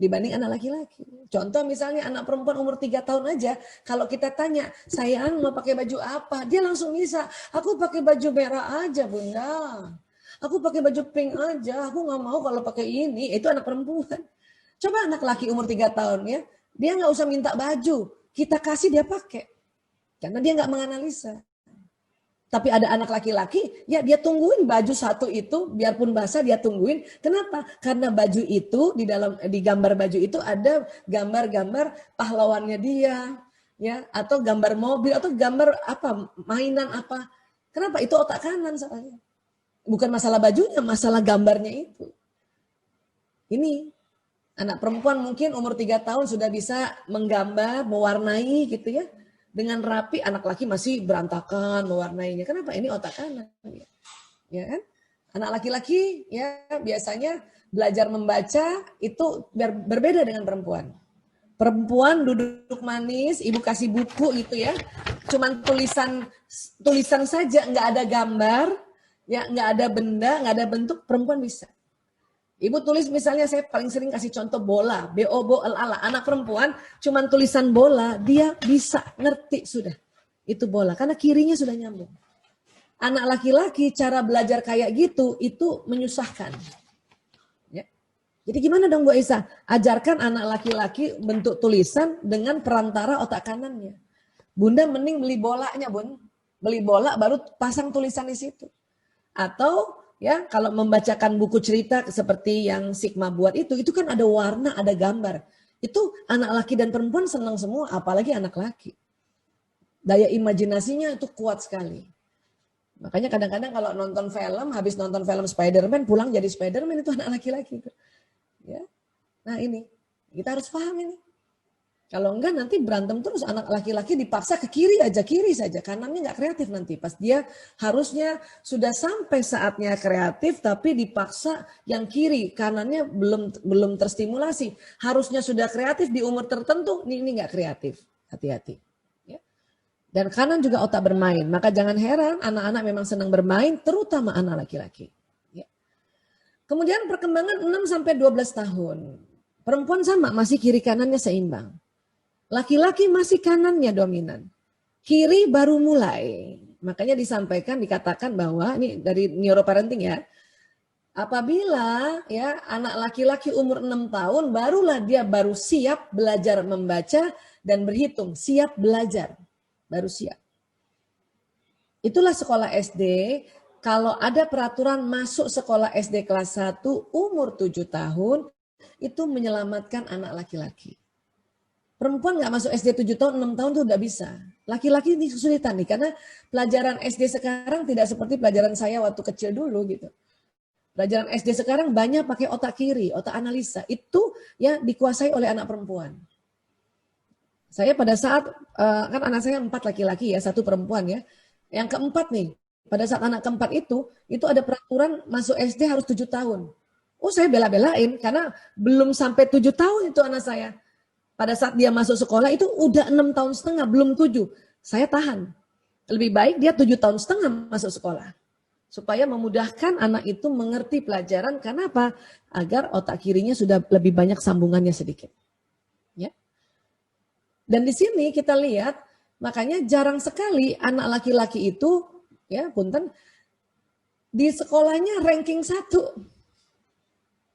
dibanding anak laki-laki. Contoh misalnya anak perempuan umur 3 tahun aja, kalau kita tanya, sayang mau pakai baju apa? Dia langsung bisa, aku pakai baju merah aja bunda. Aku pakai baju pink aja, aku gak mau kalau pakai ini. Itu anak perempuan. Coba anak laki umur 3 tahun ya, dia gak usah minta baju. Kita kasih dia pakai. Karena dia gak menganalisa. Tapi ada anak laki-laki, ya dia tungguin baju satu itu, biarpun basah dia tungguin. Kenapa? Karena baju itu di gambar baju itu ada gambar-gambar pahlawannya dia, ya, atau gambar mobil atau gambar apa, mainan apa. Kenapa? Itu otak kanan soalnya. Bukan masalah bajunya, masalah gambarnya itu. Ini anak perempuan mungkin umur 3 tahun sudah bisa menggambar, mewarnai gitu ya. Dengan rapi, anak laki masih berantakan mewarnainya. Kenapa? Ini otak kanan. Ya kan? Anak laki-laki ya biasanya belajar membaca itu berbeda dengan perempuan. Perempuan duduk manis, ibu kasih buku gitu ya. Cuman tulisan saja, nggak ada gambar, ya nggak ada benda, nggak ada bentuk, perempuan bisa. Ibu tulis misalnya saya paling sering kasih contoh bola, B-O-B-O-L-A. Anak perempuan cuman tulisan bola, dia bisa ngerti sudah. Itu bola, karena kirinya sudah nyambung. Anak laki-laki cara belajar kayak gitu, itu menyusahkan. Ya. Jadi gimana dong Bu Aisyah? Ajarkan anak laki-laki bentuk tulisan dengan perantara otak kanannya. Bunda mending beli bolanya Bun. Beli bola baru pasang tulisan di situ. Atau ya, kalau membacakan buku cerita seperti yang Sigma buat itu kan ada warna, ada gambar. Itu anak laki dan perempuan senang semua, apalagi anak laki. Daya imajinasinya itu kuat sekali. Makanya kadang-kadang kalau nonton film, habis nonton film Spider-Man, pulang jadi Spider-Man itu anak laki-laki. Ya. Nah ini, kita harus paham ini. Kalau enggak nanti berantem terus, anak laki-laki dipaksa ke kiri aja, kiri saja. Kanannya nggak kreatif nanti. Pas dia harusnya sudah sampai saatnya kreatif, tapi dipaksa yang kiri, kanannya belum terstimulasi. Harusnya sudah kreatif di umur tertentu, ini nggak kreatif. Hati-hati. Ya. Dan kanan juga otak bermain. Maka jangan heran anak-anak memang senang bermain, terutama anak laki-laki. Ya. Kemudian perkembangan 6-12 tahun. Perempuan sama, masih kiri kanannya seimbang. Laki-laki masih kanannya dominan. Kiri baru mulai. Makanya disampaikan, dikatakan bahwa, ini dari neuroparenting ya. Apabila ya anak laki-laki umur 6 tahun, barulah dia baru siap belajar membaca dan berhitung. Siap belajar. Baru siap. Itulah sekolah SD. Kalau ada peraturan masuk sekolah SD kelas 1 umur 7 tahun, itu menyelamatkan anak laki-laki. Perempuan nggak masuk SD 7 tahun, 6 tahun tuh udah bisa. Laki-laki ini kesulitan nih, karena pelajaran SD sekarang tidak seperti pelajaran saya waktu kecil dulu gitu. Pelajaran SD sekarang banyak pakai otak kiri, otak analisa. Itu ya dikuasai oleh anak perempuan. Saya pada saat, kan anak saya 4 laki-laki ya, 1 perempuan ya. Yang keempat nih, pada saat anak keempat itu ada peraturan masuk SD harus 7 tahun. Oh saya bela-belain, karena belum sampai 7 tahun itu anak saya. Pada saat dia masuk sekolah itu udah 6 tahun setengah, belum 7. Saya tahan. Lebih baik dia 7 tahun setengah masuk sekolah. Supaya memudahkan anak itu mengerti pelajaran, karena apa? Agar otak kirinya sudah lebih banyak sambungannya sedikit. Ya. Dan di sini kita lihat, makanya jarang sekali anak laki-laki itu, ya punten, di sekolahnya ranking 1.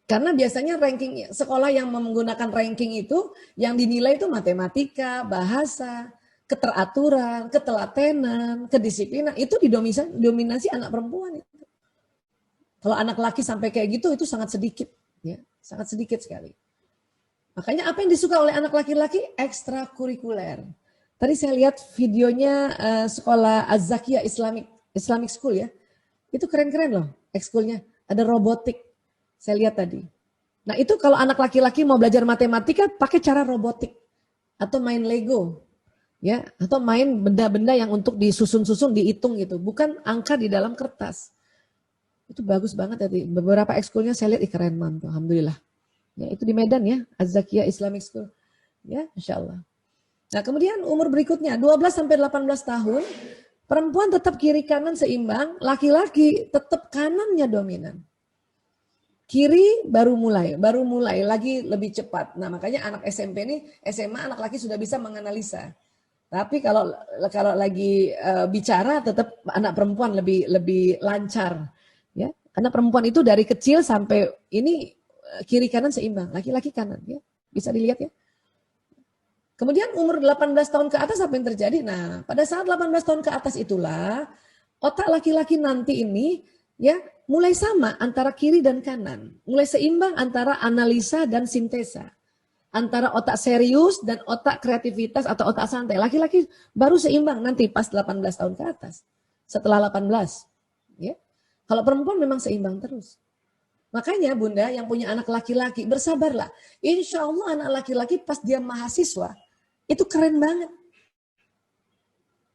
Karena biasanya ranking sekolah yang menggunakan ranking itu, yang dinilai itu matematika, bahasa, keteraturan, ketelatenan, kedisiplinan, itu didominasi anak perempuan. Kalau anak laki sampai kayak gitu, itu sangat sedikit. Ya, sangat sedikit sekali. Makanya apa yang disuka oleh anak laki-laki? Ekstrakurikuler. Tadi saya lihat videonya sekolah Az-Zakiyah Islamic School ya. Itu keren-keren loh ekskulnya. Ada robotik. Saya lihat tadi. Nah itu kalau anak laki-laki mau belajar matematika pakai cara robotik. Atau main Lego. Ya, atau main benda-benda yang untuk disusun-susun, dihitung gitu. Bukan angka di dalam kertas. Itu bagus banget tadi. Beberapa ekskulnya saya lihat keren banget. Alhamdulillah. Ya, itu di Medan ya, Az-Zakiyah Islamic School. Ya, Insya Allah. Nah, kemudian umur berikutnya 12 sampai 18 tahun, perempuan tetap kiri kanan seimbang, laki-laki tetap kanannya dominan. Kiri baru mulai lagi lebih cepat. Nah, makanya anak SMP ini, SMA anak laki sudah bisa menganalisa. Tapi kalau lagi bicara tetap anak perempuan lebih lancar, ya. Anak perempuan itu dari kecil sampai ini kiri kanan seimbang, laki-laki kanan ya. Bisa dilihat ya. Kemudian umur 18 tahun ke atas apa yang terjadi? Nah, pada saat 18 tahun ke atas itulah otak laki-laki nanti ini ya mulai sama antara kiri dan kanan, mulai seimbang antara analisa dan sintesa. Antara otak serius dan otak kreativitas atau otak santai. Laki-laki baru seimbang nanti pas 18 tahun ke atas. Setelah 18. Ya. Kalau perempuan memang seimbang terus. Makanya Bunda yang punya anak laki-laki bersabarlah. Insya Allah anak laki-laki pas dia mahasiswa itu keren banget.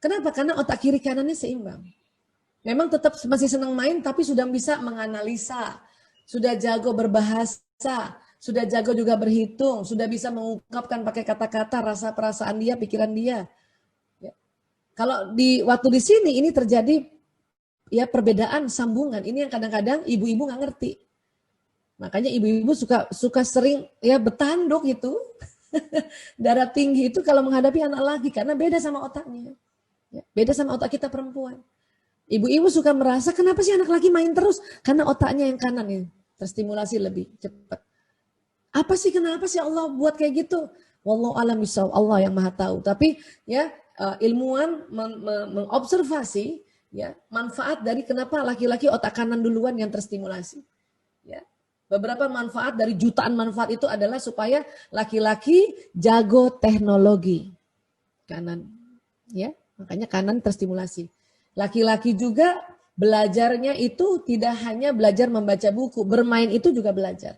Kenapa? Karena otak kiri kanannya seimbang. Memang tetap masih senang main tapi sudah bisa menganalisa. Sudah jago berbahasa. Sudah jago juga berhitung. Sudah bisa mengungkapkan pakai kata-kata rasa perasaan dia, pikiran dia. Ya. Kalau waktu di sini ini terjadi ya perbedaan sambungan. Ini yang kadang-kadang ibu-ibu nggak ngerti. Makanya ibu-ibu suka sering ya bertanduk gitu. Darah tinggi itu kalau menghadapi anak laki karena beda sama otaknya. Ya, beda sama otak kita perempuan. Ibu-ibu suka merasa kenapa sih anak laki main terus? Karena otaknya yang kanan ya, terstimulasi lebih cepat. Apa sih kenapa sih Allah buat kayak gitu? Wallahu a'lam bishawab, Allah yang Maha tahu. Tapi ya ilmuwan mengobservasi ya manfaat dari kenapa laki-laki otak kanan duluan yang terstimulasi. Ya. Beberapa manfaat dari jutaan manfaat itu adalah supaya laki-laki jago teknologi. Kanan. Ya, makanya kanan terstimulasi. Laki-laki juga belajarnya itu tidak hanya belajar membaca buku, bermain itu juga belajar.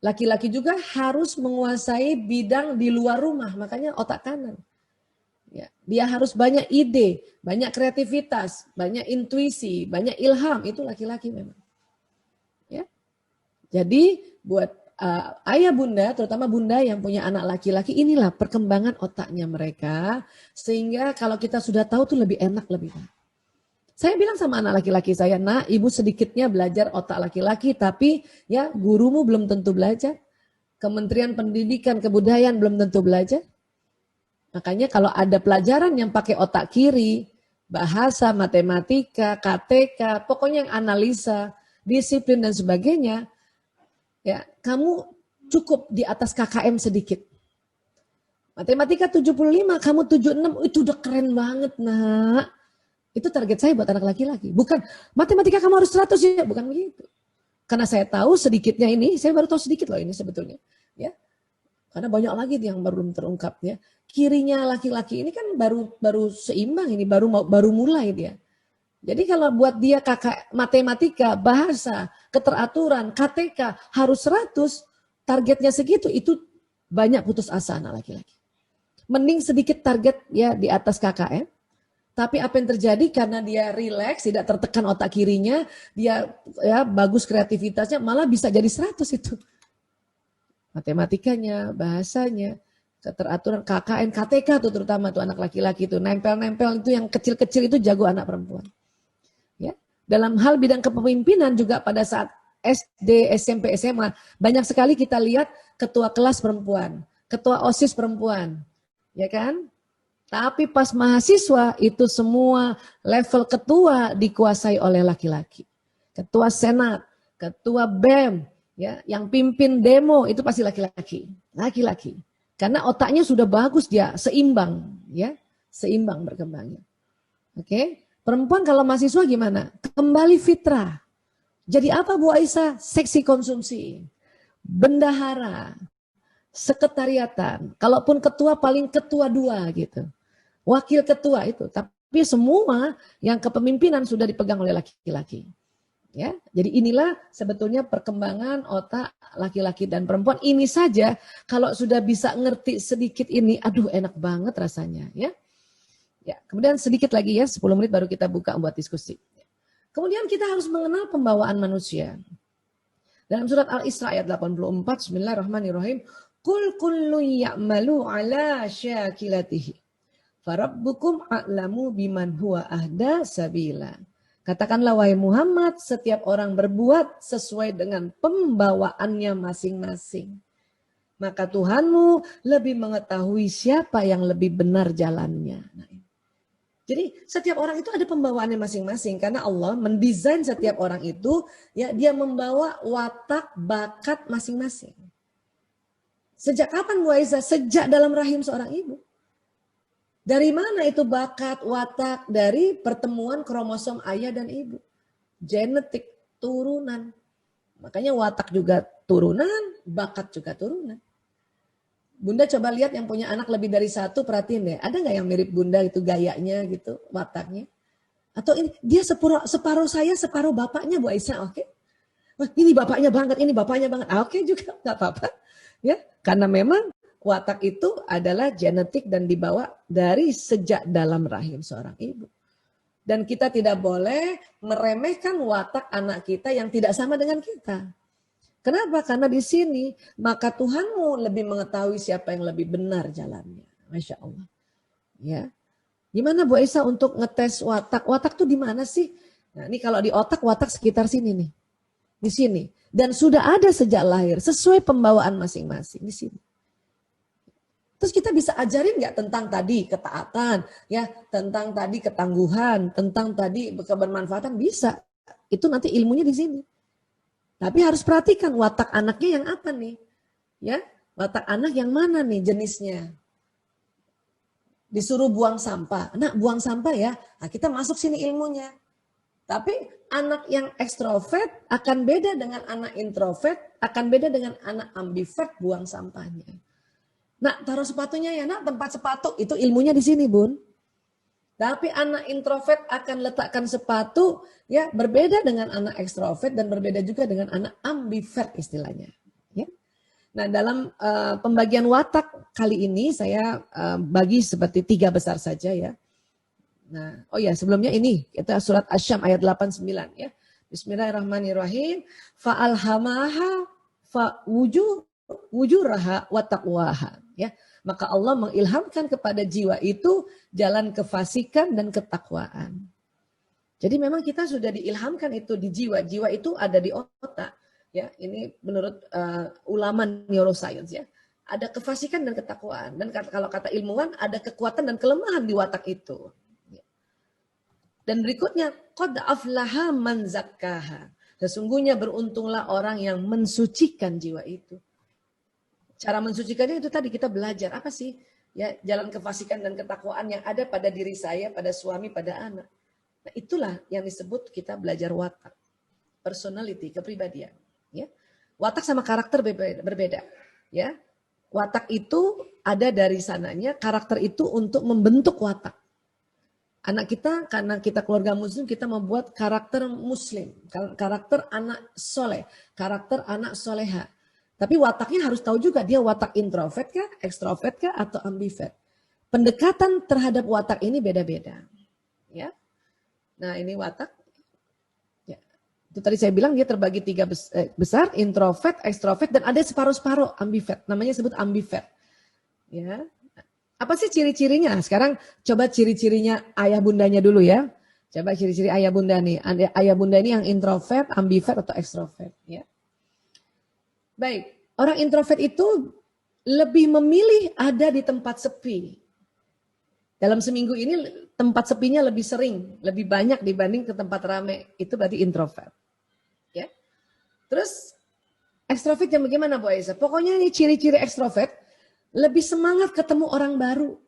Laki-laki juga harus menguasai bidang di luar rumah, makanya otak kanan. Ya, dia harus banyak ide, banyak kreativitas, banyak intuisi, banyak ilham, itu laki-laki memang. Ya. Jadi buat ayah bunda, terutama bunda yang punya anak laki-laki, inilah perkembangan otaknya mereka. Sehingga kalau kita sudah tahu tuh lebih enak, lebih enak. Saya bilang sama anak laki-laki saya, nah ibu sedikitnya belajar otak laki-laki, tapi ya gurumu belum tentu belajar. Kementerian Pendidikan Kebudayaan belum tentu belajar. Makanya kalau ada pelajaran yang pakai otak kiri, bahasa, matematika, KTK, pokoknya yang analisa, disiplin dan sebagainya, ya kamu cukup di atas KKM sedikit. Matematika 75, kamu 76, itu udah keren banget nak. Itu target saya buat anak laki-laki. Bukan matematika kamu harus 100 ya, bukan begitu. Karena saya tahu sedikitnya ini, saya baru tahu sedikit loh ini sebetulnya. Ya, karena banyak lagi yang belum terungkap ya. Kirinya laki-laki ini kan baru seimbang ini, baru mulai dia. Jadi kalau buat dia kakak matematika, bahasa, keteraturan, KTK harus 100, targetnya segitu, itu banyak putus asa anak laki-laki. Mending sedikit target ya di atas KKM, tapi apa yang terjadi karena dia rileks, tidak tertekan otak kirinya, dia ya bagus kreativitasnya, malah bisa jadi 100 itu. Matematikanya, bahasanya, keteraturan, KKN, KTK tuh terutama tuh anak laki-laki itu nempel-nempel itu yang kecil-kecil itu jago anak perempuan. Ya, dalam hal bidang kepemimpinan juga pada saat SD, SMP, SMA banyak sekali kita lihat ketua kelas perempuan, ketua OSIS perempuan, ya kan? Tapi pas mahasiswa itu semua level ketua dikuasai oleh laki-laki. Ketua senat, ketua BEM, ya, yang pimpin demo itu pasti laki-laki, laki-laki. Karena otaknya sudah bagus dia, seimbang, ya, seimbang berkembangnya. Oke, perempuan kalau mahasiswa gimana? Kembali fitrah. Jadi apa Bu Aisyah? Seksi konsumsi, bendahara, sekretariatan. Kalaupun ketua paling ketua 2 gitu, wakil ketua itu. Tapi semua yang kepemimpinan sudah dipegang oleh laki-laki. Ya, jadi inilah sebetulnya perkembangan otak laki-laki dan perempuan. Ini saja kalau sudah bisa ngerti sedikit ini, aduh enak banget rasanya, ya. Ya, kemudian sedikit lagi ya, 10 menit baru kita buka buat diskusi. Kemudian kita harus mengenal pembawaan manusia. Dalam surat Al-Isra ayat 84, Bismillahirrahmanirrahim, Qul kullu ya'malu ala syakilatihi, farabbukum a'lamu biman huwa ahda sabila. Katakanlah wahai Muhammad, setiap orang berbuat sesuai dengan pembawaannya masing-masing. Maka Tuhanmu lebih mengetahui siapa yang lebih benar jalannya. Nah, jadi setiap orang itu ada pembawaannya masing-masing. Karena Allah mendesain setiap orang itu, ya dia membawa watak, bakat masing-masing. Sejak kapan Bu Aisyah? Sejak dalam rahim seorang ibu. Dari mana itu bakat, watak? Dari pertemuan kromosom ayah dan ibu. Genetik, turunan. Makanya watak juga turunan, bakat juga turunan. Bunda coba lihat yang punya anak lebih dari 1, perhatiin deh. Ada nggak yang mirip Bunda itu gayanya gitu, wataknya? Atau ini dia separuh saya, separuh bapaknya Bu Aisyah, oke? Wah, ini bapaknya banget, ini bapaknya banget. Oke juga, nggak apa-apa. Ya, karena memang watak itu adalah genetik dan dibawa dari sejak dalam rahim seorang ibu. Dan kita tidak boleh meremehkan watak anak kita yang tidak sama dengan kita. Kenapa? Karena di sini maka Tuhanmu lebih mengetahui siapa yang lebih benar jalannya. Masya Allah. Ya, gimana Bu Aisyah untuk ngetes watak? Watak tuh di mana sih? Nah, ini kalau di otak, watak sekitar sini nih, di sini. Dan sudah ada sejak lahir sesuai pembawaan masing-masing di sini. Terus kita bisa ajarin nggak tentang tadi ketaatan, ya, tentang tadi ketangguhan, tentang tadi kebermanfaatan, bisa. Itu nanti ilmunya di sini. Tapi harus perhatikan watak anaknya yang apa nih, ya, watak anak yang mana nih jenisnya. Disuruh buang sampah, nah buang sampah ya, nah, kita masuk sini ilmunya. Tapi anak yang ekstrovert akan beda dengan anak introvert, akan beda dengan anak ambivert buang sampahnya. Nah, taruh sepatunya ya, nak, tempat sepatu, itu ilmunya di sini, Bun. Tapi anak introvert akan letakkan sepatu, ya, berbeda dengan anak ekstrovert dan berbeda juga dengan anak ambivert istilahnya. Ya. Nah, dalam pembagian watak kali ini saya bagi seperti 3 besar saja ya. Nah, oh ya, sebelumnya ini kita surat Asy-Syam ayat 89 ya. Bismillahirrahmanirrahim. Fa'alhamaha wujuraha wa taqwaha, ya. Maka Allah mengilhamkan kepada jiwa itu jalan kefasikan dan ketakwaan. Jadi memang kita sudah diilhamkan itu di jiwa. Jiwa itu ada di otak. Ya, ini menurut ulama neuroscience ya. Ada kefasikan dan ketakwaan. Dan kalau kata ilmuwan ada kekuatan dan kelemahan di watak itu. Dan berikutnya, qad aflaha man zakkaha. Sesungguhnya beruntunglah orang yang mensucikan jiwa itu. Cara mensucikannya itu tadi kita belajar apa sih? Ya, jalan kefasikan dan ketakwaan yang ada pada diri saya, pada suami, pada anak. Nah, itulah yang disebut kita belajar watak. Personality, kepribadian, ya. Watak sama karakter berbeda, ya. Watak itu ada dari sananya, karakter itu untuk membentuk watak. Anak kita, karena kita keluarga muslim, kita membuat karakter muslim, karakter anak soleh, karakter anak soleha. Tapi wataknya harus tahu juga dia watak introvert kah, ekstrovert kah, atau ambivert. Pendekatan terhadap watak ini beda-beda. Ya. Nah ini watak. Ya. Itu tadi saya bilang dia terbagi 3 besar, introvert, ekstrovert, dan ada separuh-separuh ambivert. Namanya disebut ambivert. Ya. Apa sih ciri-cirinya? Sekarang coba ciri-cirinya ayah bundanya dulu ya. Coba ciri-ciri ayah bunda nih. Ayah bunda ini yang introvert, ambivert, atau ekstrovert. Ya. Baik, orang introvert itu lebih memilih ada di tempat sepi. Dalam seminggu ini tempat sepinya lebih sering, lebih banyak dibanding ke tempat ramai. Itu berarti introvert. Ya. Terus ekstrovert yang bagaimana Bu Aisyah? Pokoknya ini ciri-ciri ekstrovert. Lebih semangat ketemu orang baru.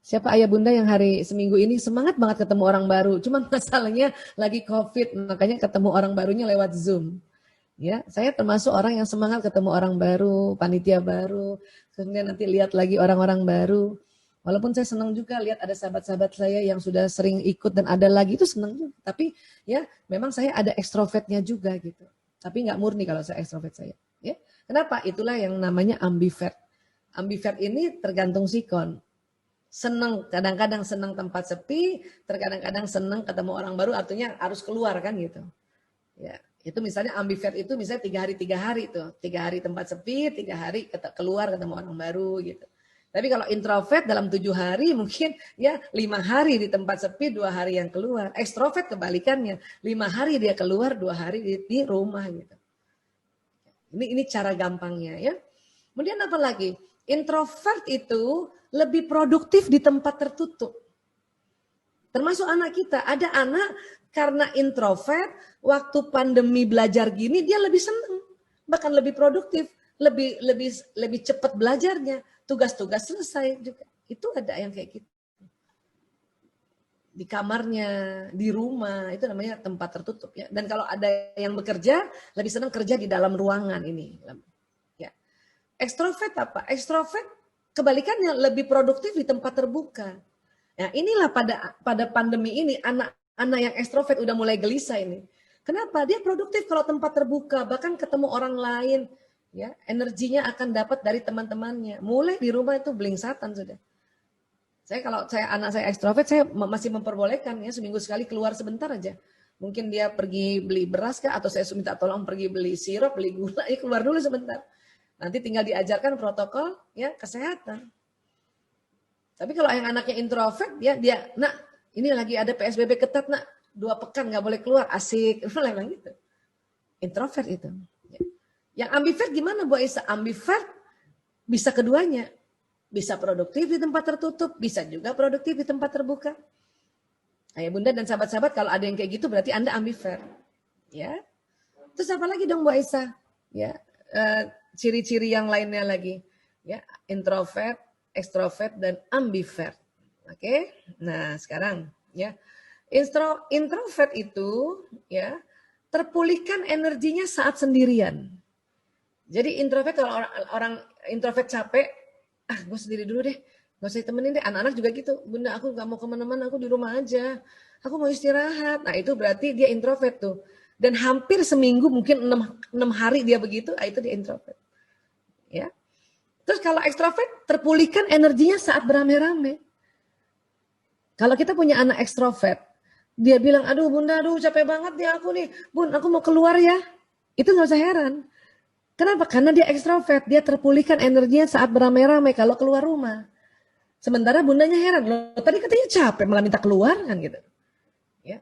Siapa ayah bunda yang hari seminggu ini semangat banget ketemu orang baru. Cuman masalahnya lagi COVID, makanya ketemu orang barunya lewat Zoom. Ya, saya termasuk orang yang semangat ketemu orang baru, panitia baru, kemudian nanti lihat lagi orang-orang baru. Walaupun saya senang juga lihat ada sahabat-sahabat saya yang sudah sering ikut dan ada lagi, itu senang juga. Tapi ya memang saya ada ekstrovertnya juga gitu. Tapi nggak murni kalau saya ekstrovert saya. Ya, kenapa? Itulah yang namanya ambivert. Ambivert ini tergantung sikon. Senang, kadang-kadang senang tempat sepi, terkadang-kadang senang ketemu orang baru, artinya harus keluar kan gitu. Ya, itu misalnya ambivert itu misalnya 3 hari tuh. 3 hari tempat sepi, 3 hari keluar ketemu orang baru gitu. Tapi kalau introvert dalam 7 hari mungkin ya 5 hari di tempat sepi, 2 hari yang keluar. Ekstrovert kebalikannya, 5 hari dia keluar, 2 hari di rumah gitu. Ini cara gampangnya ya. Kemudian apa lagi? Introvert itu lebih produktif di tempat tertutup. Termasuk anak kita. Ada anak karena introvert, waktu pandemi belajar gini dia lebih senang, bahkan lebih produktif, lebih cepat belajarnya, tugas-tugas selesai juga. Itu ada yang kayak gitu. Di kamarnya, di rumah, itu namanya tempat tertutup ya. Dan kalau ada yang bekerja, lebih senang kerja di dalam ruangan ini. Ekstrovert apa? Ekstrovert kebalikannya lebih produktif di tempat terbuka. Nah, inilah pada pandemi ini anak-anak yang ekstrovert udah mulai gelisah ini. Kenapa? Dia produktif kalau tempat terbuka, bahkan ketemu orang lain, ya, energinya akan dapat dari teman-temannya. Mulai di rumah itu blingsatan sudah. Kalau anak saya ekstrovert, saya masih memperbolehkan ya seminggu sekali keluar sebentar aja. Mungkin dia pergi beli beras kah, atau saya minta tolong pergi beli sirup, beli gula, ya keluar dulu sebentar. Nanti tinggal diajarkan protokol ya kesehatan. Tapi kalau yang anaknya introvert dia nak ini lagi ada PSBB ketat nak 2 pekan nggak boleh keluar asik, bilang gitu. Introvert itu. Yang ambivert gimana Bu Aisyah? Ambivert bisa keduanya, bisa produktif di tempat tertutup, bisa juga produktif di tempat terbuka. Ayah bunda dan sahabat-sahabat kalau ada yang kayak gitu berarti Anda ambivert. Ya. Terus apa lagi dong Bu Aisyah? Ya. Ciri-ciri yang lainnya lagi ya, introvert, ekstrovert, dan ambivert. Oke. Nah, sekarang ya. Introvert itu ya terpulihkan energinya saat sendirian. Jadi introvert kalau orang introvert capek, gue sendiri dulu deh. Gak usah ditemenin deh, anak-anak juga gitu. Bunda aku gak mau kemana-mana, aku di rumah aja. Aku mau istirahat. Nah itu berarti dia introvert tuh. Dan hampir seminggu mungkin 6 hari dia begitu, itu dia introvert. Ya. Terus kalau ekstrovert terpulihkan energinya saat beramai-ramai. Kalau kita punya anak ekstrovert, dia bilang, aduh bunda, aduh capek banget nih aku nih. Bun, aku mau keluar ya. Itu gak usah heran. Kenapa? Karena dia ekstrovert, dia terpulihkan energinya saat beramai-ramai kalau keluar rumah. Sementara bundanya heran, loh tadi katanya capek malah minta keluar kan gitu. Ya.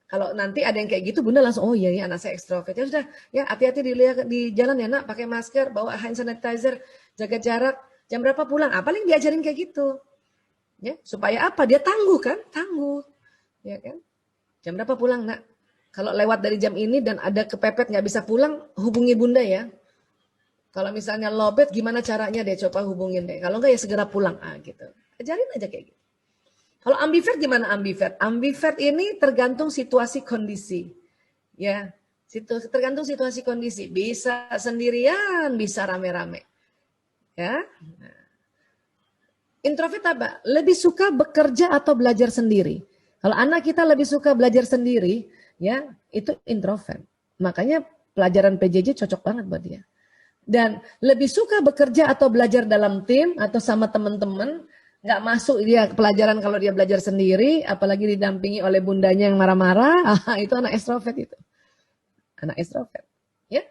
Kalau nanti ada yang kayak gitu, bunda langsung, oh iya ya anak saya ekstrovert. Ya sudah, ya hati-hati di jalan ya nak, pakai masker, bawa hand sanitizer, jaga jarak. Jam berapa pulang? Paling diajarin kayak gitu. Ya, supaya apa? Dia tangguh kan? Tangguh. Ya kan? Jam berapa pulang nak? Kalau lewat dari jam ini dan ada kepepet nggak bisa pulang, hubungi bunda ya. Kalau misalnya lobet, gimana caranya deh? Coba hubungin deh. Kalau enggak ya segera pulang. Gitu. Ajarin aja kayak gitu. Kalau ambivert gimana ambivert? Ambivert ini tergantung situasi kondisi. Ya, tergantung situasi kondisi. Bisa sendirian, bisa rame-rame. Ya. Introvert apa? Lebih suka bekerja atau belajar sendiri. Kalau anak kita lebih suka belajar sendiri, ya itu introvert. Makanya pelajaran PJJ cocok banget buat dia. Dan lebih suka bekerja atau belajar dalam tim atau sama teman-teman, nggak masuk dia pelajaran kalau dia belajar sendiri, apalagi didampingi oleh bundanya yang marah-marah, itu anak ekstrovert itu. Anak ekstrovert. Ya.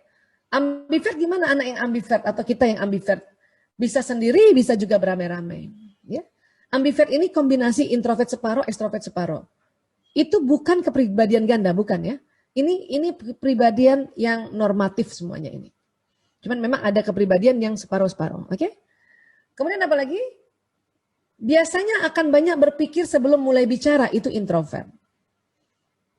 Ambivert gimana anak yang ambivert atau kita yang ambivert? Bisa sendiri, bisa juga beramai-ramai. Ya. Ambivert ini kombinasi introvert separuh, ekstrovert separuh. Itu bukan kepribadian ganda, bukan ya. Ini kepribadian yang normatif semuanya ini. Cuman memang ada kepribadian yang separuh-separuh. Oke? Kemudian apa lagi? Biasanya akan banyak berpikir sebelum mulai bicara, itu introvert.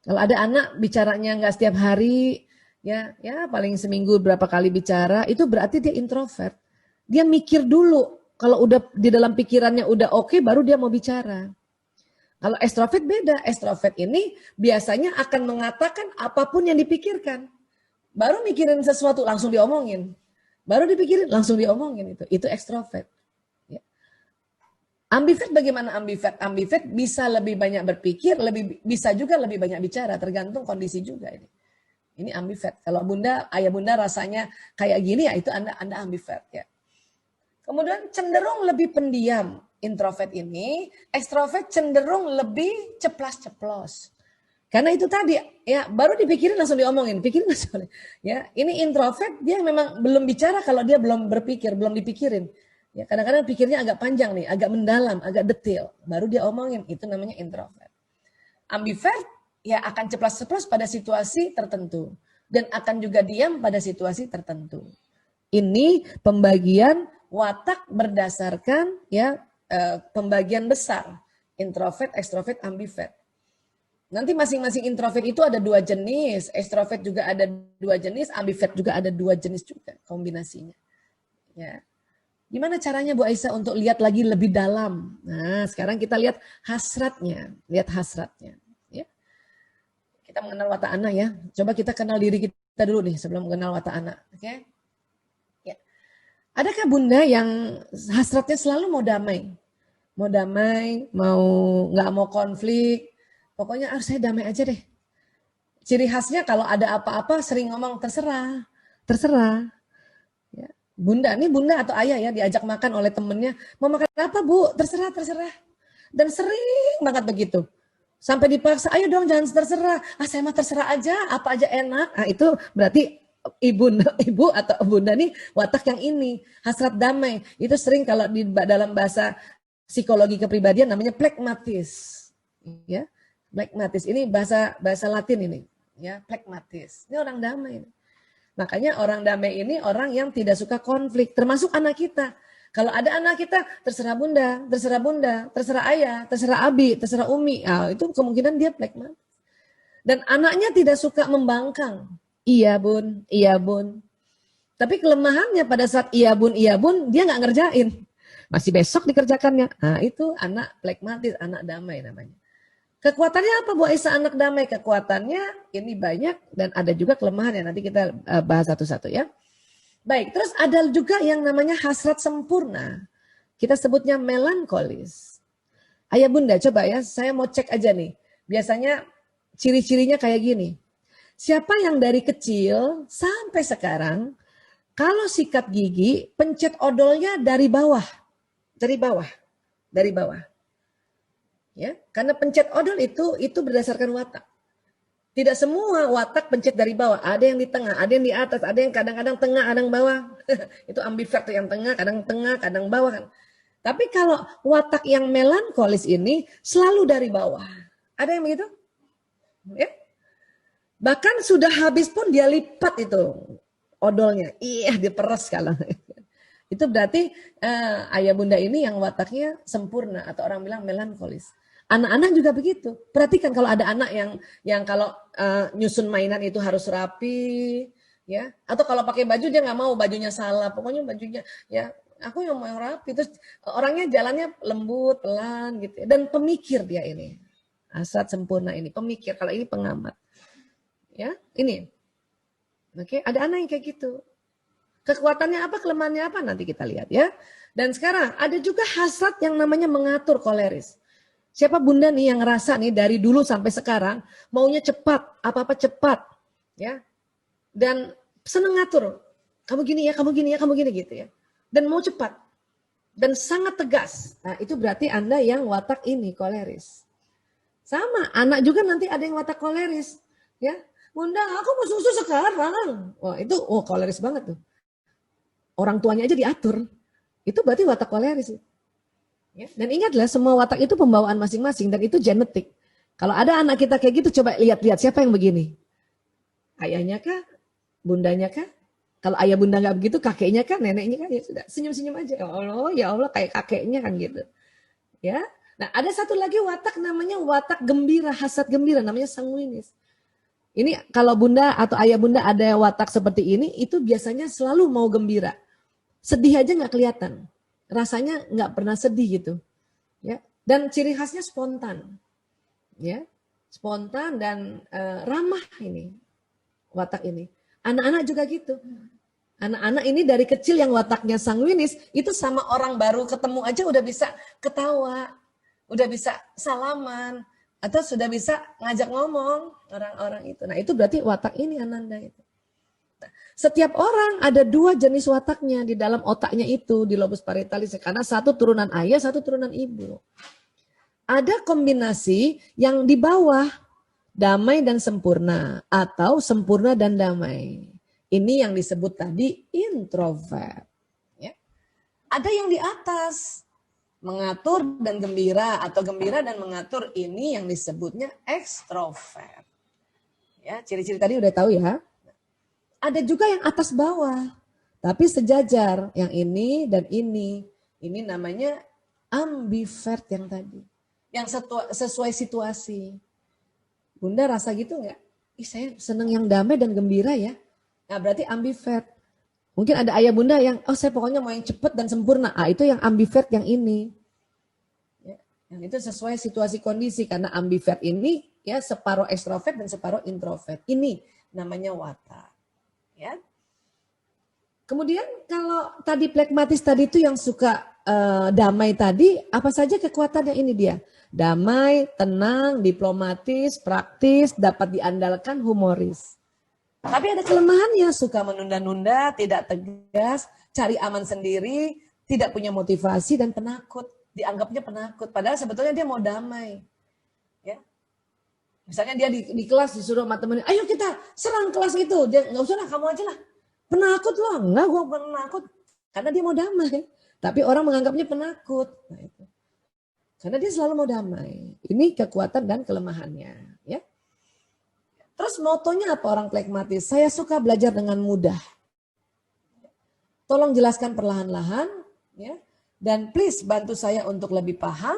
Kalau ada anak bicaranya nggak setiap hari, ya paling seminggu berapa kali bicara, itu berarti dia introvert. Dia mikir dulu, kalau udah di dalam pikirannya udah oke, baru dia mau bicara. Kalau ekstrovert beda, ekstrovert ini biasanya akan mengatakan apapun yang dipikirkan. Baru mikirin sesuatu langsung diomongin. Baru dipikirin langsung diomongin itu ekstrovert. Ya. Ambivert bagaimana ambivert? Ambivert bisa lebih banyak berpikir, bisa juga lebih banyak bicara, tergantung kondisi juga ini. Ini ambivert. Kalau ayah bunda rasanya kayak gini ya itu Anda ambivert ya. Kemudian cenderung lebih pendiam. Introvert ini, ekstrovert cenderung lebih ceplas-ceplos. Karena itu tadi ya baru dipikirin langsung diomongin, pikirin langsung. Ya, ini introvert dia memang belum bicara kalau dia belum berpikir, belum dipikirin. Ya, kadang-kadang pikirnya agak panjang nih, agak mendalam, agak detail, baru dia omongin, itu namanya introvert. Ambivert ya akan ceplas-ceplos pada situasi tertentu dan akan juga diam pada situasi tertentu. Ini pembagian watak berdasarkan ya pembagian besar introvert, ekstrovert, ambivert. Nanti masing-masing introvert itu ada 2 jenis, ekstrovert juga ada 2 jenis, ambivert juga ada 2 jenis juga kombinasinya. Ya. Gimana caranya Bu Aisyah untuk lihat lagi lebih dalam? Nah, sekarang kita lihat hasratnya, Ya. Kita mengenal watak anak ya. Coba kita kenal diri kita dulu nih sebelum mengenal watak anak. Oke? Ya. Adakah bunda yang hasratnya selalu mau damai? Nggak mau konflik. Pokoknya saya damai aja deh. Ciri khasnya kalau ada apa-apa sering ngomong terserah. Ya. Bunda atau ayah ya diajak makan oleh temennya. Mau makan apa Bu? Terserah. Dan sering banget begitu. Sampai dipaksa, ayo dong jangan terserah. Saya mah terserah aja, apa aja enak. Nah itu berarti ibu atau bunda nih watak yang ini. Hasrat damai. Itu sering kalau di dalam bahasa psikologi kepribadian namanya phlegmatis. Ya. Phlegmatis ini bahasa Latin ini, ya, phlegmatis. Ini orang damai. Makanya orang damai ini orang yang tidak suka konflik, termasuk anak kita. Kalau ada anak kita terserah bunda, terserah ayah, terserah abi, terserah umi, itu kemungkinan dia phlegmatis. Dan anaknya tidak suka membangkang. Iya bun. Tapi kelemahannya pada saat iya bun, dia nggak ngerjain. Masih besok dikerjakannya. Nah itu anak phlegmatis, anak damai namanya. Kekuatannya apa Bu Aisyah anak damai? Kekuatannya ini banyak dan ada juga kelemahan ya. Nanti kita bahas satu-satu ya. Baik, terus ada juga yang namanya hasrat sempurna. Kita sebutnya melankolis. Ayah bunda coba ya, saya mau cek aja nih. Biasanya ciri-cirinya kayak gini. Siapa yang dari kecil sampai sekarang, kalau sikat gigi, pencet odolnya dari bawah. Ya, karena pencet odol itu berdasarkan watak. Tidak semua watak pencet dari bawah. Ada yang di tengah, ada yang di atas, ada yang kadang-kadang tengah, kadang bawah. Itu ambivert yang tengah, kadang bawah kan. Tapi kalau watak yang melankolis ini selalu dari bawah. Ada yang begitu? Ya. Bahkan sudah habis pun dia lipat itu odolnya. Iya, diperes kalau. Itu berarti ayah bunda ini yang wataknya sempurna atau orang bilang melankolis. Anak-anak juga begitu. Perhatikan kalau ada anak yang kalau nyusun mainan itu harus rapi, ya. Atau kalau pakai baju dia nggak mau bajunya salah. Pokoknya bajunya ya aku yang mau rapi. Terus orangnya jalannya lembut, pelan gitu. Dan pemikir dia ini. Hasrat sempurna ini pemikir. Kalau ini pengamat, ya ini. Oke, ada anak yang kayak gitu. Kekuatannya apa, kelemahannya apa nanti kita lihat ya. Dan sekarang ada juga hasrat yang namanya mengatur koleris. Siapa bunda nih yang ngerasa nih dari dulu sampai sekarang maunya cepat, apa-apa cepat, ya, dan seneng ngatur. Kamu gini ya, kamu gini ya, kamu gini gitu ya. Dan mau cepat dan sangat tegas. Nah, itu berarti Anda yang watak ini koleris. Sama, anak juga nanti ada yang watak koleris, ya. Bunda, aku mau susu sekarang. Wah, itu koleris banget tuh. Orang tuanya aja diatur. Itu berarti watak koleris. Ya, dan ingatlah semua watak itu pembawaan masing-masing dan itu genetik. Kalau ada anak kita kayak gitu, coba lihat-lihat siapa yang begini. Ayahnya kah? Bundanya kah? Kalau ayah bunda nggak begitu, kakeknya kan, neneknya kan, ya sudah senyum-senyum aja. Ya Allah kayak kakeknya kan gitu. Ya. Nah, ada satu lagi watak namanya watak gembira, hasad gembira, namanya sanguinis. Ini kalau bunda atau ayah bunda ada watak seperti ini, itu biasanya selalu mau gembira. Sedih aja nggak kelihatan. Rasanya nggak pernah sedih gitu, ya. Dan ciri khasnya spontan, ya, spontan dan ramah ini, watak ini. Anak-anak juga gitu. Anak-anak ini dari kecil yang wataknya sanguinis itu sama orang baru ketemu aja udah bisa ketawa, udah bisa salaman, atau sudah bisa ngajak ngomong orang-orang itu. Nah itu berarti watak ini Ananda itu. Setiap orang ada dua jenis wataknya di dalam otaknya itu, di lobus parietalis. Karena satu turunan ayah, satu turunan ibu. Ada kombinasi yang di bawah, damai dan sempurna. Atau sempurna dan damai. Ini yang disebut tadi introvert. Ya. Ada yang di atas, mengatur dan gembira. Atau gembira dan mengatur, ini yang disebutnya ekstrovert. Ya, ciri-ciri tadi udah tahu ya. Ada juga yang atas bawah, tapi sejajar. Yang ini dan ini. Ini namanya ambivert yang tadi. Yang sesuai situasi. Bunda rasa gitu nggak? Saya seneng yang damai dan gembira ya. Nah berarti ambivert. Mungkin ada ayah bunda yang, saya pokoknya mau yang cepat dan sempurna. Itu yang ambivert yang ini. Ya, yang itu sesuai situasi kondisi. Karena ambivert ini ya separuh ekstrovert dan separuh introvert. Ini namanya watak. Ya. Kemudian kalau tadi plekmatis tadi itu yang suka damai tadi, apa saja kekuatannya ini dia? Damai, tenang, diplomatis, praktis, dapat diandalkan, humoris. Tapi ada kelemahannya, suka menunda-nunda, tidak tegas, cari aman sendiri, tidak punya motivasi dan penakut. Dianggapnya penakut, padahal sebetulnya dia mau damai. Ya. Misalnya dia di kelas disuruh sama temennya, ayo kita serang kelas itu. Dia nggak usah lah, kamu aja lah. Penakut loh, enggak gue penakut. Karena dia mau damai. Tapi orang menganggapnya penakut. Nah, itu. Karena dia selalu mau damai. Ini kekuatan dan kelemahannya. Ya. Terus motonya apa orang plekmatis? Saya suka belajar dengan mudah. Tolong jelaskan perlahan-lahan. Ya. Dan please bantu saya untuk lebih paham.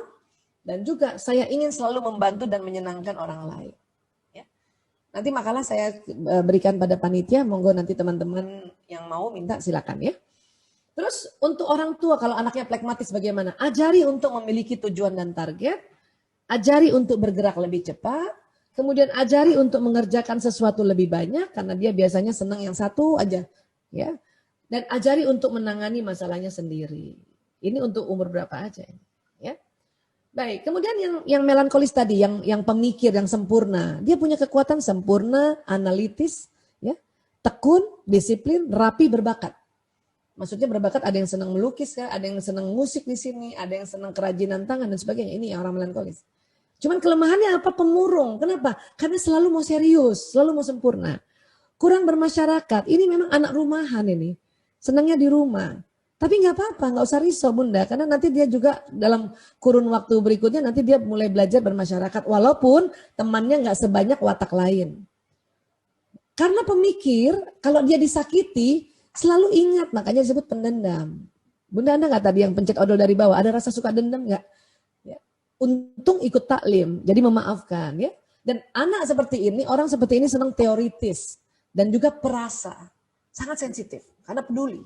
Dan juga saya ingin selalu membantu dan menyenangkan orang lain. Ya. Nanti makalah saya berikan pada panitia, monggo nanti teman-teman yang mau minta silakan ya. Terus untuk orang tua kalau anaknya plekmatis bagaimana? Ajari untuk memiliki tujuan dan target, ajari untuk bergerak lebih cepat, kemudian ajari untuk mengerjakan sesuatu lebih banyak karena dia biasanya senang yang satu aja. Ya. Dan ajari untuk menangani masalahnya sendiri. Ini untuk umur berapa aja ya. Baik, kemudian yang melankolis tadi, yang pemikir, yang sempurna, dia punya kekuatan sempurna, analitis, ya, tekun, disiplin, rapi, berbakat. Maksudnya berbakat ada yang senang melukis, ada yang senang musik di sini, ada yang senang kerajinan tangan dan sebagainya. Ini yang orang melankolis. Cuman kelemahannya apa? Pemurung. Kenapa? Karena selalu mau serius, selalu mau sempurna. Kurang bermasyarakat. Ini memang anak rumahan ini. Senangnya di rumah. Tapi nggak apa-apa, nggak usah risau bunda, karena nanti dia juga dalam kurun waktu berikutnya nanti dia mulai belajar bermasyarakat, walaupun temannya nggak sebanyak watak lain. Karena pemikir, kalau dia disakiti, selalu ingat, makanya disebut pendendam. Bunda Anda nggak tadi yang pencet odol dari bawah, ada rasa suka dendam nggak? Ya. Untung ikut taklim, jadi memaafkan ya. Dan anak seperti ini, orang seperti ini senang teoritis dan juga perasa, sangat sensitif karena peduli.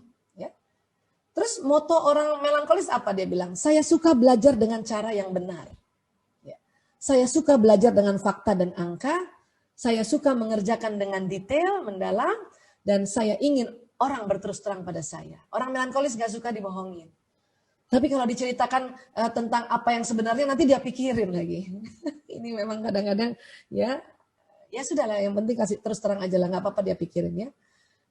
Terus moto orang melankolis apa dia bilang? Saya suka belajar dengan cara yang benar. Ya. Saya suka belajar dengan fakta dan angka. Saya suka mengerjakan dengan detail, mendalam. Dan saya ingin orang berterus terang pada saya. Orang melankolis gak suka dibohongin. Tapi kalau diceritakan tentang apa yang sebenarnya nanti dia pikirin lagi. Ini memang kadang-kadang ya sudahlah, yang penting kasih terus terang aja lah, nggak apa-apa dia pikirin ya.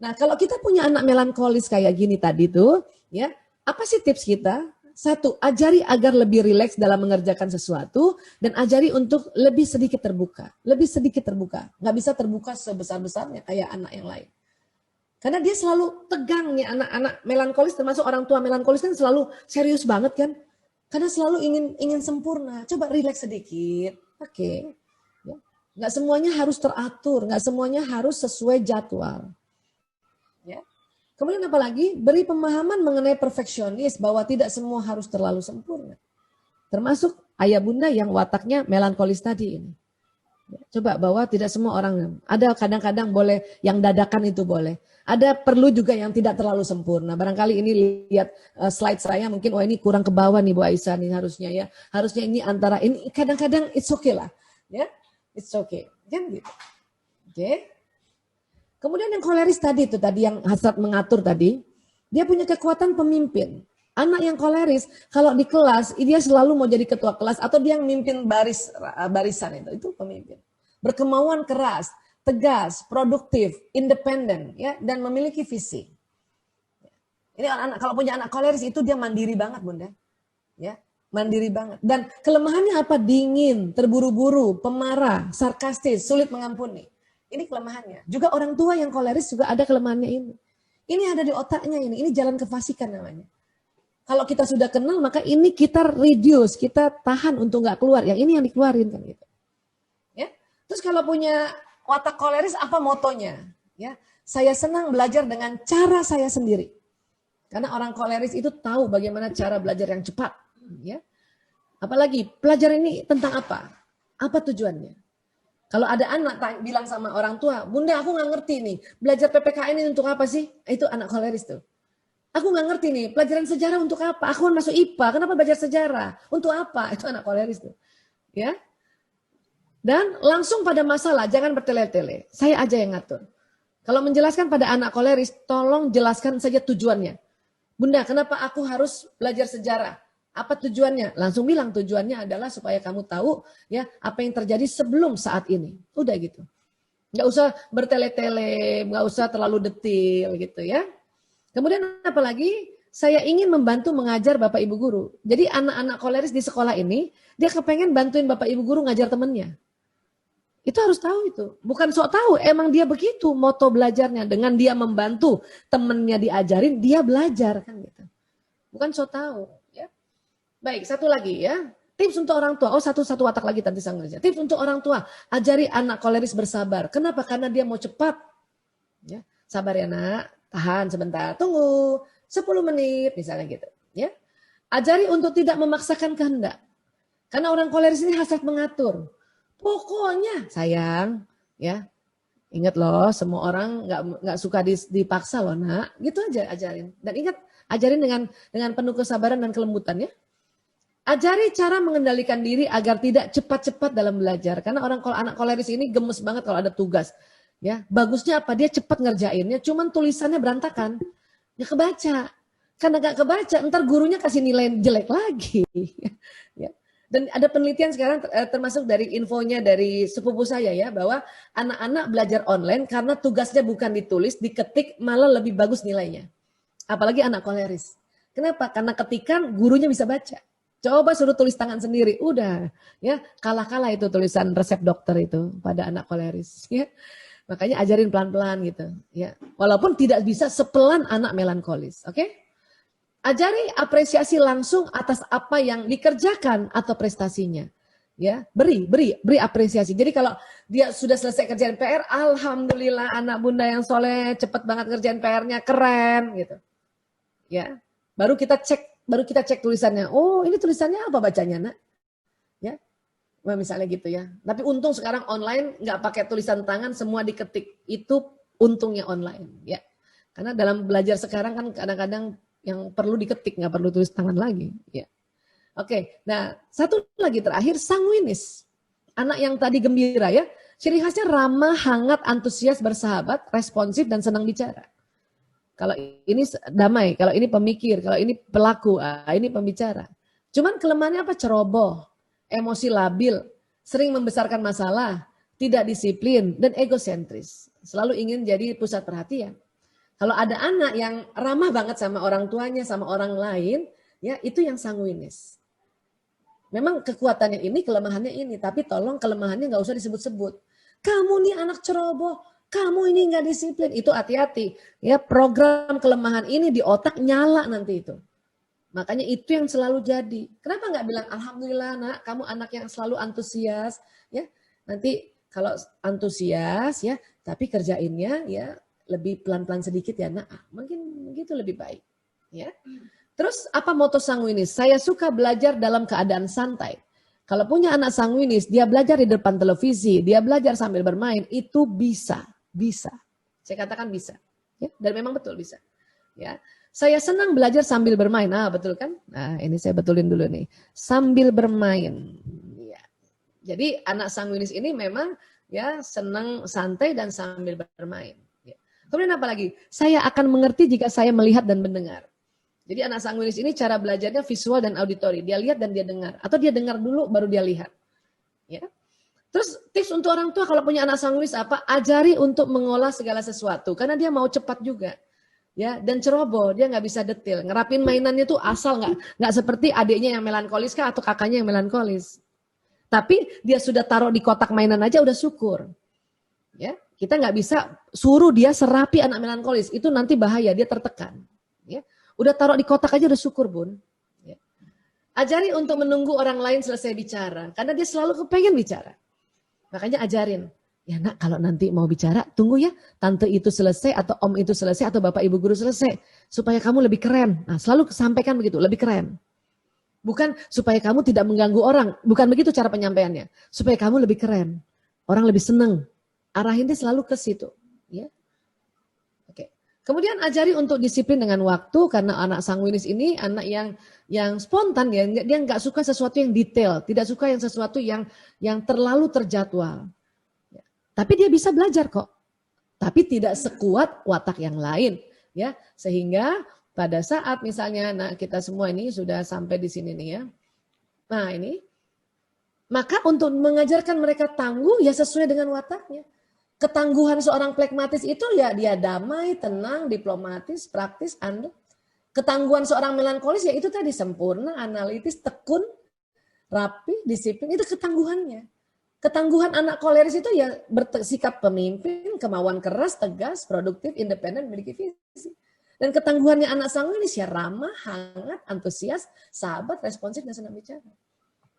Nah, kalau kita punya anak melankolis kayak gini tadi tuh, ya, apa sih tips kita? Satu, ajari agar lebih rileks dalam mengerjakan sesuatu dan ajari untuk lebih sedikit terbuka. Lebih sedikit terbuka. Nggak bisa terbuka sebesar-besarnya kayak anak yang lain. Karena dia selalu tegang nih, anak-anak melankolis, termasuk orang tua melankolis kan selalu serius banget kan. Karena selalu ingin sempurna. Coba rileks sedikit. Oke. Ya. Nggak semuanya harus teratur, nggak semuanya harus sesuai jadwal. Ya. Kemudian apalagi beri pemahaman mengenai perfeksionis bahwa tidak semua harus terlalu sempurna. Termasuk ayah bunda yang wataknya melankolis tadi ini. Coba bahwa tidak semua orang, ada kadang-kadang boleh yang dadakan itu boleh. Ada perlu juga yang tidak terlalu sempurna. Barangkali ini lihat slide saya mungkin ini kurang ke bawah nih Bu Aisyah nih harusnya ya. Harusnya ini antara ini kadang-kadang it's okay lah. Ya. It's okay. Kan gitu. Oke. Kemudian yang koleris tadi itu tadi yang hasrat mengatur tadi, dia punya kekuatan pemimpin. Anak yang koleris kalau di kelas dia selalu mau jadi ketua kelas atau dia yang mimpin barisan itu pemimpin. Berkemauan keras, tegas, produktif, independen ya dan memiliki visi. Ini anak kalau punya anak koleris itu dia mandiri banget Bunda. Ya, mandiri banget. Dan kelemahannya apa? Dingin, terburu-buru, pemarah, sarkastis, sulit mengampuni. Ini kelemahannya. Juga orang tua yang koleris juga ada kelemahannya ini. Ini ada di otaknya ini. Ini jalan kefasikan namanya. Kalau kita sudah kenal maka ini kita reduce, kita tahan untuk nggak keluar. Yang ini yang dikeluarin kan gitu. Ya. Terus kalau punya watak koleris apa motonya? Ya, saya senang belajar dengan cara saya sendiri. Karena orang koleris itu tahu bagaimana cara belajar yang cepat. Ya. Apalagi pelajar ini tentang apa? Apa tujuannya? Kalau ada anak bilang sama orang tua, Bunda aku nggak ngerti nih, belajar PPKN ini untuk apa sih? Itu anak koleris tuh. Aku nggak ngerti nih, pelajaran sejarah untuk apa? Aku kan masuk IPA, kenapa belajar sejarah? Untuk apa? Itu anak koleris tuh. Ya. Dan langsung pada masalah, jangan bertele-tele. Saya aja yang ngatur. Kalau menjelaskan pada anak koleris, tolong jelaskan saja tujuannya. Bunda, kenapa aku harus belajar sejarah? Apa tujuannya? Langsung bilang tujuannya adalah supaya kamu tahu ya apa yang terjadi sebelum saat ini. Udah gitu. Nggak usah bertele-tele, nggak usah terlalu detail gitu ya. Kemudian apalagi saya ingin membantu mengajar Bapak Ibu guru. Jadi anak-anak koleris di sekolah ini, dia kepengen bantuin Bapak Ibu guru ngajar temennya. Itu harus tahu itu. Bukan sok tahu, emang dia begitu moto belajarnya. Dengan dia membantu temennya diajarin, dia belajar kan gitu. Bukan sok tahu. Ya. Baik, satu lagi ya. Tips untuk orang tua. Oh satu watak lagi tadi saya ngerjain. Tips untuk orang tua. Ajari anak koleris bersabar. Kenapa? Karena dia mau cepat. Ya. Sabar ya nak. Tahan sebentar, tunggu 10 menit misalnya gitu. Ya, ajari untuk tidak memaksakan kehendak. Karena orang koleris ini hasrat mengatur. Pokoknya sayang, ya ingat loh, semua orang nggak suka dipaksa loh nak. Gitu aja ajarin. Dan ingat, ajarin dengan penuh kesabaran dan kelembutan ya. Ajari cara mengendalikan diri agar tidak cepat-cepat dalam belajar. Karena anak koleris ini gemes banget kalau ada tugas. Ya, bagusnya apa? Dia cepat ngerjainnya, cuman tulisannya berantakan. Ya kebaca. Karena gak kebaca, ntar gurunya kasih nilai jelek lagi. Ya. Dan ada penelitian sekarang termasuk dari infonya dari sepupu saya ya, bahwa anak-anak belajar online karena tugasnya bukan ditulis, diketik malah lebih bagus nilainya. Apalagi anak koleris. Kenapa? Karena ketikan gurunya bisa baca. Coba suruh tulis tangan sendiri, udah ya kalah-kalah itu tulisan resep dokter itu pada anak koleris. Ya. Makanya ajarin pelan-pelan gitu, ya. Walaupun tidak bisa sepelan anak melankolis, oke? Ajari apresiasi langsung atas apa yang dikerjakan atau prestasinya, ya. Beri apresiasi. Jadi kalau dia sudah selesai kerjaan PR, alhamdulillah anak bunda yang soleh, cepet banget kerjaan PR-nya, keren gitu, ya. Baru kita cek tulisannya. Oh, ini tulisannya apa bacanya, nak? Ya. Misalnya gitu ya. Tapi untung sekarang online nggak pakai tulisan tangan, semua diketik. Itu untungnya online ya. Karena dalam belajar sekarang kan kadang-kadang yang perlu diketik, nggak perlu tulis tangan lagi. Ya. Oke, nah satu lagi terakhir, sanguinis. Anak yang tadi gembira ya. Ciri khasnya ramah, hangat, antusias, bersahabat, responsif, dan senang bicara. Kalau ini damai, kalau ini pemikir, kalau ini pelaku, ini pembicara. Cuman kelemahannya apa? Ceroboh, emosi labil, sering membesarkan masalah, tidak disiplin, dan egosentris. Selalu ingin jadi pusat perhatian. Kalau ada anak yang ramah banget sama orang tuanya, sama orang lain, ya itu yang sanguinis. Memang kekuatannya ini, kelemahannya ini, tapi tolong kelemahannya nggak usah disebut-sebut. Kamu nih anak ceroboh, kamu ini nggak disiplin, itu hati-hati. Ya program kelemahan ini di otak nyala nanti itu. Makanya itu yang selalu jadi. Kenapa nggak bilang alhamdulillah nak, kamu anak yang selalu antusias, ya nanti kalau antusias ya, tapi kerjainnya ya lebih pelan-pelan sedikit ya nak, mungkin begitu lebih baik, ya. Terus apa moto sanguinis? Saya suka belajar dalam keadaan santai. Kalau punya anak sanguinis, dia belajar di depan televisi, dia belajar sambil bermain, itu bisa, bisa. Saya katakan bisa, ya, dan memang betul bisa. Ya, saya senang belajar sambil bermain. Betul kan? Nah, ini saya betulin dulu nih. Sambil bermain. Ya. Jadi anak sanguinis ini memang ya senang santai dan sambil bermain. Ya. Kemudian apa lagi? Saya akan mengerti jika saya melihat dan mendengar. Jadi anak sanguinis ini cara belajarnya visual dan auditori. Dia lihat dan dia dengar. Atau dia dengar dulu baru dia lihat. Ya. Terus tips untuk orang tua kalau punya anak sanguinis apa? Ajari untuk mengolah segala sesuatu. Karena dia mau cepat juga. Ya, dan ceroboh, dia nggak bisa detail. Ngerapin mainannya tuh asal nggak seperti adiknya yang melankolis kah atau kakaknya yang melankolis. Tapi dia sudah taruh di kotak mainan aja udah syukur. Ya, kita nggak bisa suruh dia serapi anak melankolis. Itu nanti bahaya, dia tertekan. Ya. Udah taruh di kotak aja udah syukur, Bun. Ya. Ajari untuk menunggu orang lain selesai bicara. Karena dia selalu kepengen bicara. Makanya ajarin. Ya nak, kalau nanti mau bicara, tunggu ya. Tante itu selesai, atau om itu selesai, atau bapak ibu guru selesai. Supaya kamu lebih keren. Nah, selalu sampaikan begitu, lebih keren. Bukan supaya kamu tidak mengganggu orang. Bukan begitu cara penyampaiannya. Supaya kamu lebih keren. Orang lebih seneng. Arahinnya selalu ke situ. Ya. Kemudian ajari untuk disiplin dengan waktu karena anak sanguinis ini anak yang spontan ya, dia nggak suka sesuatu yang detail, tidak suka yang sesuatu yang terlalu terjadwal. Tapi dia bisa belajar kok. Tapi tidak sekuat watak yang lain ya. Sehingga pada saat misalnya kita semua ini sudah sampai di sini nih ya. Nah, ini maka untuk mengajarkan mereka tangguh ya sesuai dengan wataknya. Ketangguhan seorang pragmatis itu ya dia damai, tenang, diplomatis, praktis, andal. Ketangguhan seorang melankolis ya itu tadi sempurna, analitis, tekun, rapi, disiplin, itu ketangguhannya. Ketangguhan anak koleris itu ya bersikap pemimpin, kemauan keras, tegas, produktif, independen, memiliki visi. Dan ketangguhannya anak sanguinis ya ramah, hangat, antusias, sahabat, responsif, dan senang bicara.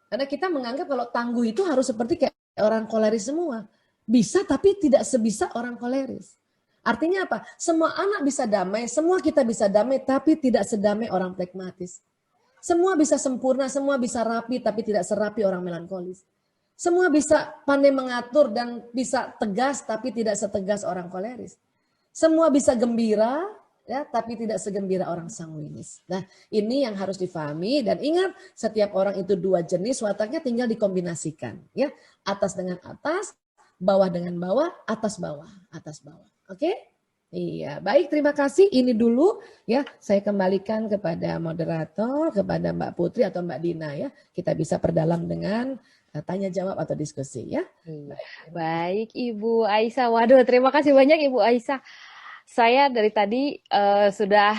Karena kita menganggap kalau tangguh itu harus seperti kayak orang koleris semua. Bisa tapi tidak sebisa orang koleris. Artinya apa? Semua anak bisa damai, semua kita bisa damai, tapi tidak sedamai orang pragmatis. Semua bisa sempurna, semua bisa rapi, tapi tidak serapi orang melankolis. Semua bisa pandai mengatur dan bisa tegas, tapi tidak setegas orang koleris. Semua bisa gembira, ya, tapi tidak segembira orang sanguinis. Nah, ini yang harus difahami dan ingat setiap orang itu dua jenis wataknya tinggal dikombinasikan, ya. Atas dengan atas, bawah dengan bawah, atas bawah, atas bawah. Oke? Iya, baik, terima kasih. Ini dulu ya, saya kembalikan kepada moderator, kepada Mbak Putri atau Mbak Dina ya. Kita bisa perdalam dengan tanya jawab atau diskusi ya. Baik, Ibu Aisyah. Waduh, terima kasih banyak Ibu Aisyah. Saya dari tadi sudah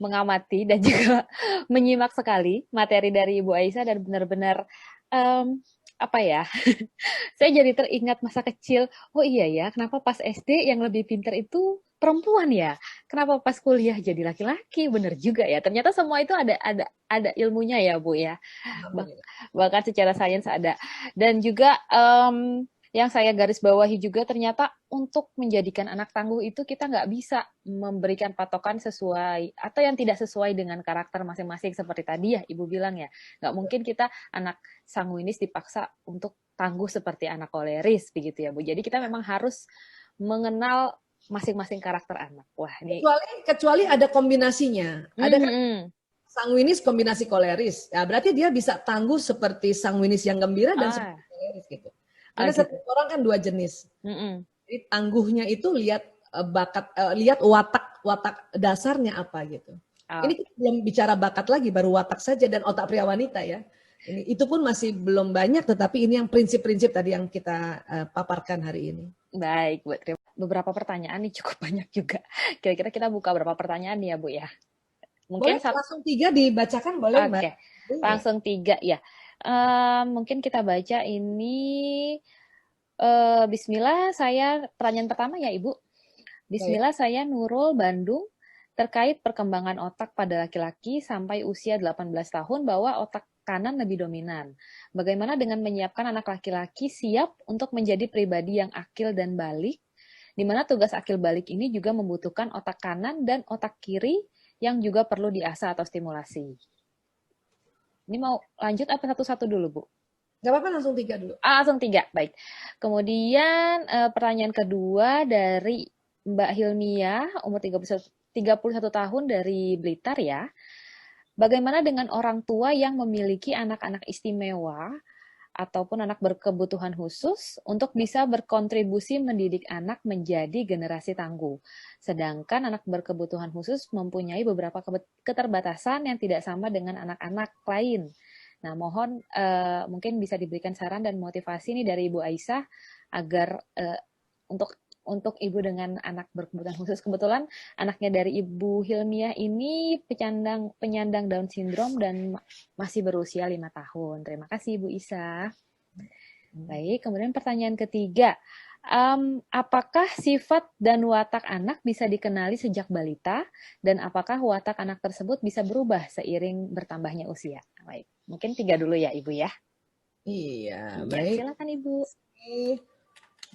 mengamati dan juga menyimak sekali materi dari Ibu Aisyah dan benar-benar apa ya? Saya jadi teringat masa kecil. Oh iya ya, kenapa pas SD yang lebih pintar itu perempuan ya? Kenapa pas kuliah jadi laki-laki? Bener juga ya. Ternyata semua itu ada ilmunya ya, Bu ya. Bahkan secara sains ada. Dan juga yang saya garis bawahi juga ternyata untuk menjadikan anak tangguh itu kita nggak bisa memberikan patokan sesuai atau yang tidak sesuai dengan karakter masing-masing seperti tadi ya Ibu bilang ya. Nggak mungkin kita anak sanguinis dipaksa untuk tangguh seperti anak koleris begitu ya Bu. Jadi kita memang harus mengenal masing-masing karakter anak. Wah, ini kecuali ada kombinasinya. Ada kan sanguinis kombinasi koleris. Ya, berarti dia bisa tangguh seperti sanguinis yang gembira dan seperti koleris gitu. Karena setiap orang kan dua jenis. Jadi tangguhnya itu lihat bakat, lihat watak dasarnya apa gitu. Ini kita belum bicara bakat lagi, baru watak saja dan otak pria wanita ya. Itu pun masih belum banyak, tetapi ini yang prinsip-prinsip tadi yang kita paparkan hari ini. Baik, Bu. Beberapa pertanyaan nih cukup banyak juga. Kira-kira kita buka berapa pertanyaan nih ya, Bu ya? Mungkin boleh langsung 3 dibacakan, boleh Mbak? Oke, langsung 3 ya. Mungkin kita baca ini. Bismillah, pertanyaan pertama ya Ibu. Bismillah, saya Nurul, Bandung. Terkait perkembangan otak pada laki-laki sampai usia 18 tahun bahwa otak kanan lebih dominan. Bagaimana dengan menyiapkan anak laki-laki siap untuk menjadi pribadi yang akil dan balik, di mana tugas akil balik ini juga membutuhkan otak kanan dan otak kiri yang juga perlu diasah atau stimulasi. Ini mau lanjut apa satu-satu dulu, Bu? Gak apa-apa, langsung 3 dulu. Langsung 3, baik. Kemudian pertanyaan kedua dari Mbak Hilmia, umur 31 tahun dari Blitar ya. Bagaimana dengan orang tua yang memiliki anak-anak istimewa ataupun anak berkebutuhan khusus untuk bisa berkontribusi mendidik anak menjadi generasi tangguh. Sedangkan anak berkebutuhan khusus mempunyai beberapa keterbatasan yang tidak sama dengan anak-anak lain. Nah, mohon mungkin bisa diberikan saran dan motivasi nih dari Ibu Aisyah agar untuk ibu dengan anak berkebutuhan khusus. Kebetulan anaknya dari Ibu Hilmiah ini penyandang Down syndrome dan masih berusia 5 tahun. Terima kasih Ibu Isa. Baik, kemudian pertanyaan ketiga. Apakah sifat dan watak anak bisa dikenali sejak balita? Dan apakah watak anak tersebut bisa berubah seiring bertambahnya usia? Baik, mungkin 3 dulu ya Ibu ya. Iya, baik. Silakan Ibu.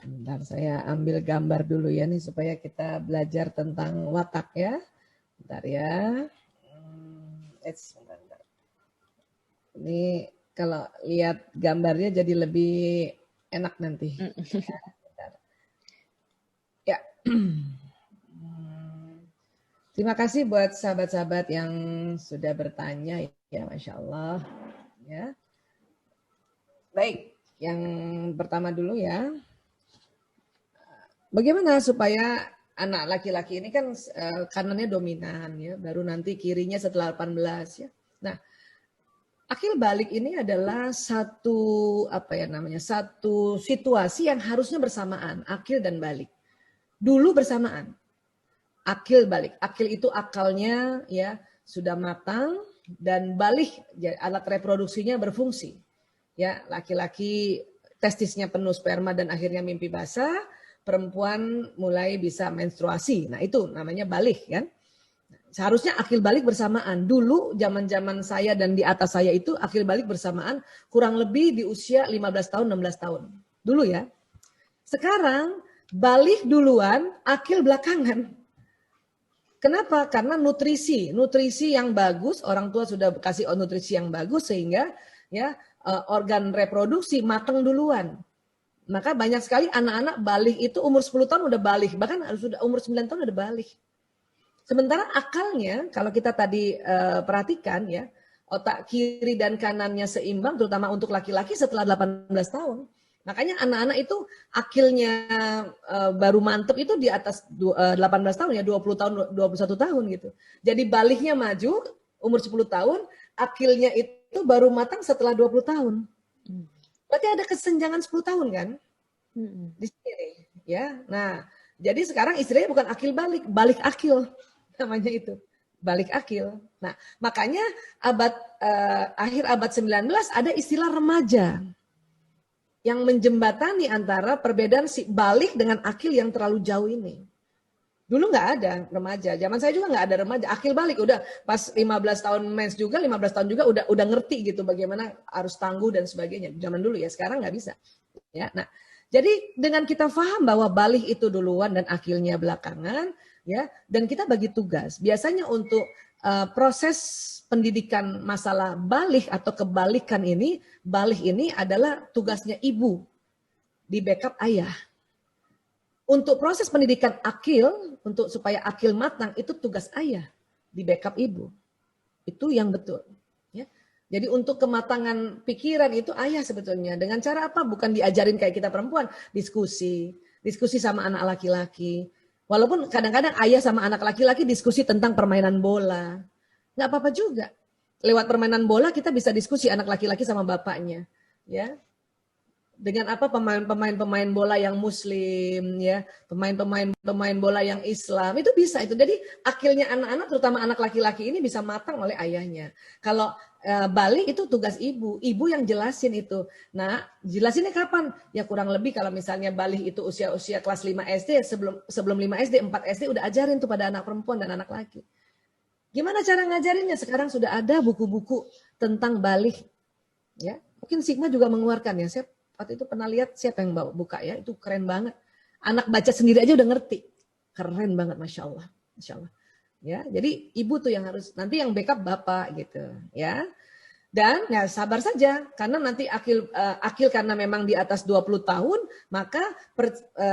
Bentar, saya ambil gambar dulu ya nih supaya kita belajar tentang watak ya. Bentar ya. Bentar. Ini kalau lihat gambarnya jadi lebih enak nanti. Ya. Terima kasih buat sahabat-sahabat yang sudah bertanya ya, Masya Allah. Ya. Baik, yang pertama dulu ya. Bagaimana supaya anak laki-laki ini kan kanannya dominan ya, baru nanti kirinya setelah 18 ya. Nah, akil balik ini adalah satu satu situasi yang harusnya bersamaan, akil dan balik. Dulu bersamaan. Akil balik. Akil itu akalnya ya sudah matang dan balik alat reproduksinya berfungsi. Ya, laki-laki testisnya penuh sperma dan akhirnya mimpi basah. Perempuan mulai bisa menstruasi. Nah itu namanya balik kan. Seharusnya akil balik bersamaan. Dulu zaman-zaman saya dan di atas saya itu akil balik bersamaan kurang lebih di usia 15 tahun, 16 tahun. Dulu ya. Sekarang balik duluan, akil belakangan. Kenapa? Karena nutrisi yang bagus, orang tua sudah kasih nutrisi yang bagus sehingga ya organ reproduksi matang duluan. Maka banyak sekali anak-anak balik itu umur 10 tahun udah balik, bahkan sudah umur 9 tahun udah balik. Sementara akalnya, kalau kita tadi perhatikan ya, otak kiri dan kanannya seimbang, terutama untuk laki-laki setelah 18 tahun. Makanya anak-anak itu akilnya baru mantep itu di atas 18 tahun ya, 20 tahun, 21 tahun gitu. Jadi baliknya maju, umur 10 tahun, akilnya itu baru matang setelah 20 tahun. Berarti ada kesenjangan 10 tahun kan? Di sini ya. Nah, jadi sekarang istilahnya bukan akil balik, balik akil namanya itu. Balik akil. Nah, makanya akhir abad 19 ada istilah remaja yang menjembatani antara perbedaan si balik dengan akil yang terlalu jauh ini. Dulu nggak ada remaja, zaman saya juga nggak ada remaja. Akil balik udah pas 15 tahun mens juga, 15 tahun juga udah ngerti gitu bagaimana harus tangguh dan sebagainya. Zaman dulu ya, sekarang nggak bisa. Ya, nah jadi dengan kita paham bahwa balik itu duluan dan akilnya belakangan, ya, dan kita bagi tugas. Biasanya untuk proses pendidikan masalah balik atau kebalikan ini, balik ini adalah tugasnya ibu di backup ayah. Untuk proses pendidikan akil, untuk supaya akil matang, itu tugas ayah di backup ibu. Itu yang betul. Ya. Jadi untuk kematangan pikiran itu ayah sebetulnya. Dengan cara apa? Bukan diajarin kayak kita perempuan. Diskusi sama anak laki-laki. Walaupun kadang-kadang ayah sama anak laki-laki diskusi tentang permainan bola. Nggak apa-apa juga. Lewat permainan bola kita bisa diskusi anak laki-laki sama bapaknya. Ya, dengan apa pemain bola yang muslim, ya, pemain bola yang Islam, itu bisa itu. Jadi akilnya anak-anak, terutama anak laki-laki ini bisa matang oleh ayahnya. Kalau balik itu tugas ibu yang jelasin itu. Nah, jelasinnya kapan? Ya kurang lebih kalau misalnya balik itu usia kelas 5 SD, sebelum 5 SD, 4 SD udah ajarin tuh pada anak perempuan dan anak laki. Gimana cara ngajarinnya? Sekarang sudah ada buku-buku tentang balik. Ya, mungkin Sigma juga mengeluarkan ya. Saya waktu itu pernah lihat, siapa yang buka ya, itu keren banget. Anak baca sendiri aja udah ngerti. Keren banget, Masya Allah. Masya Allah. Ya, jadi ibu tuh yang harus, nanti yang backup bapak gitu ya. Dan ya sabar saja, karena nanti akil karena memang di atas 20 tahun, maka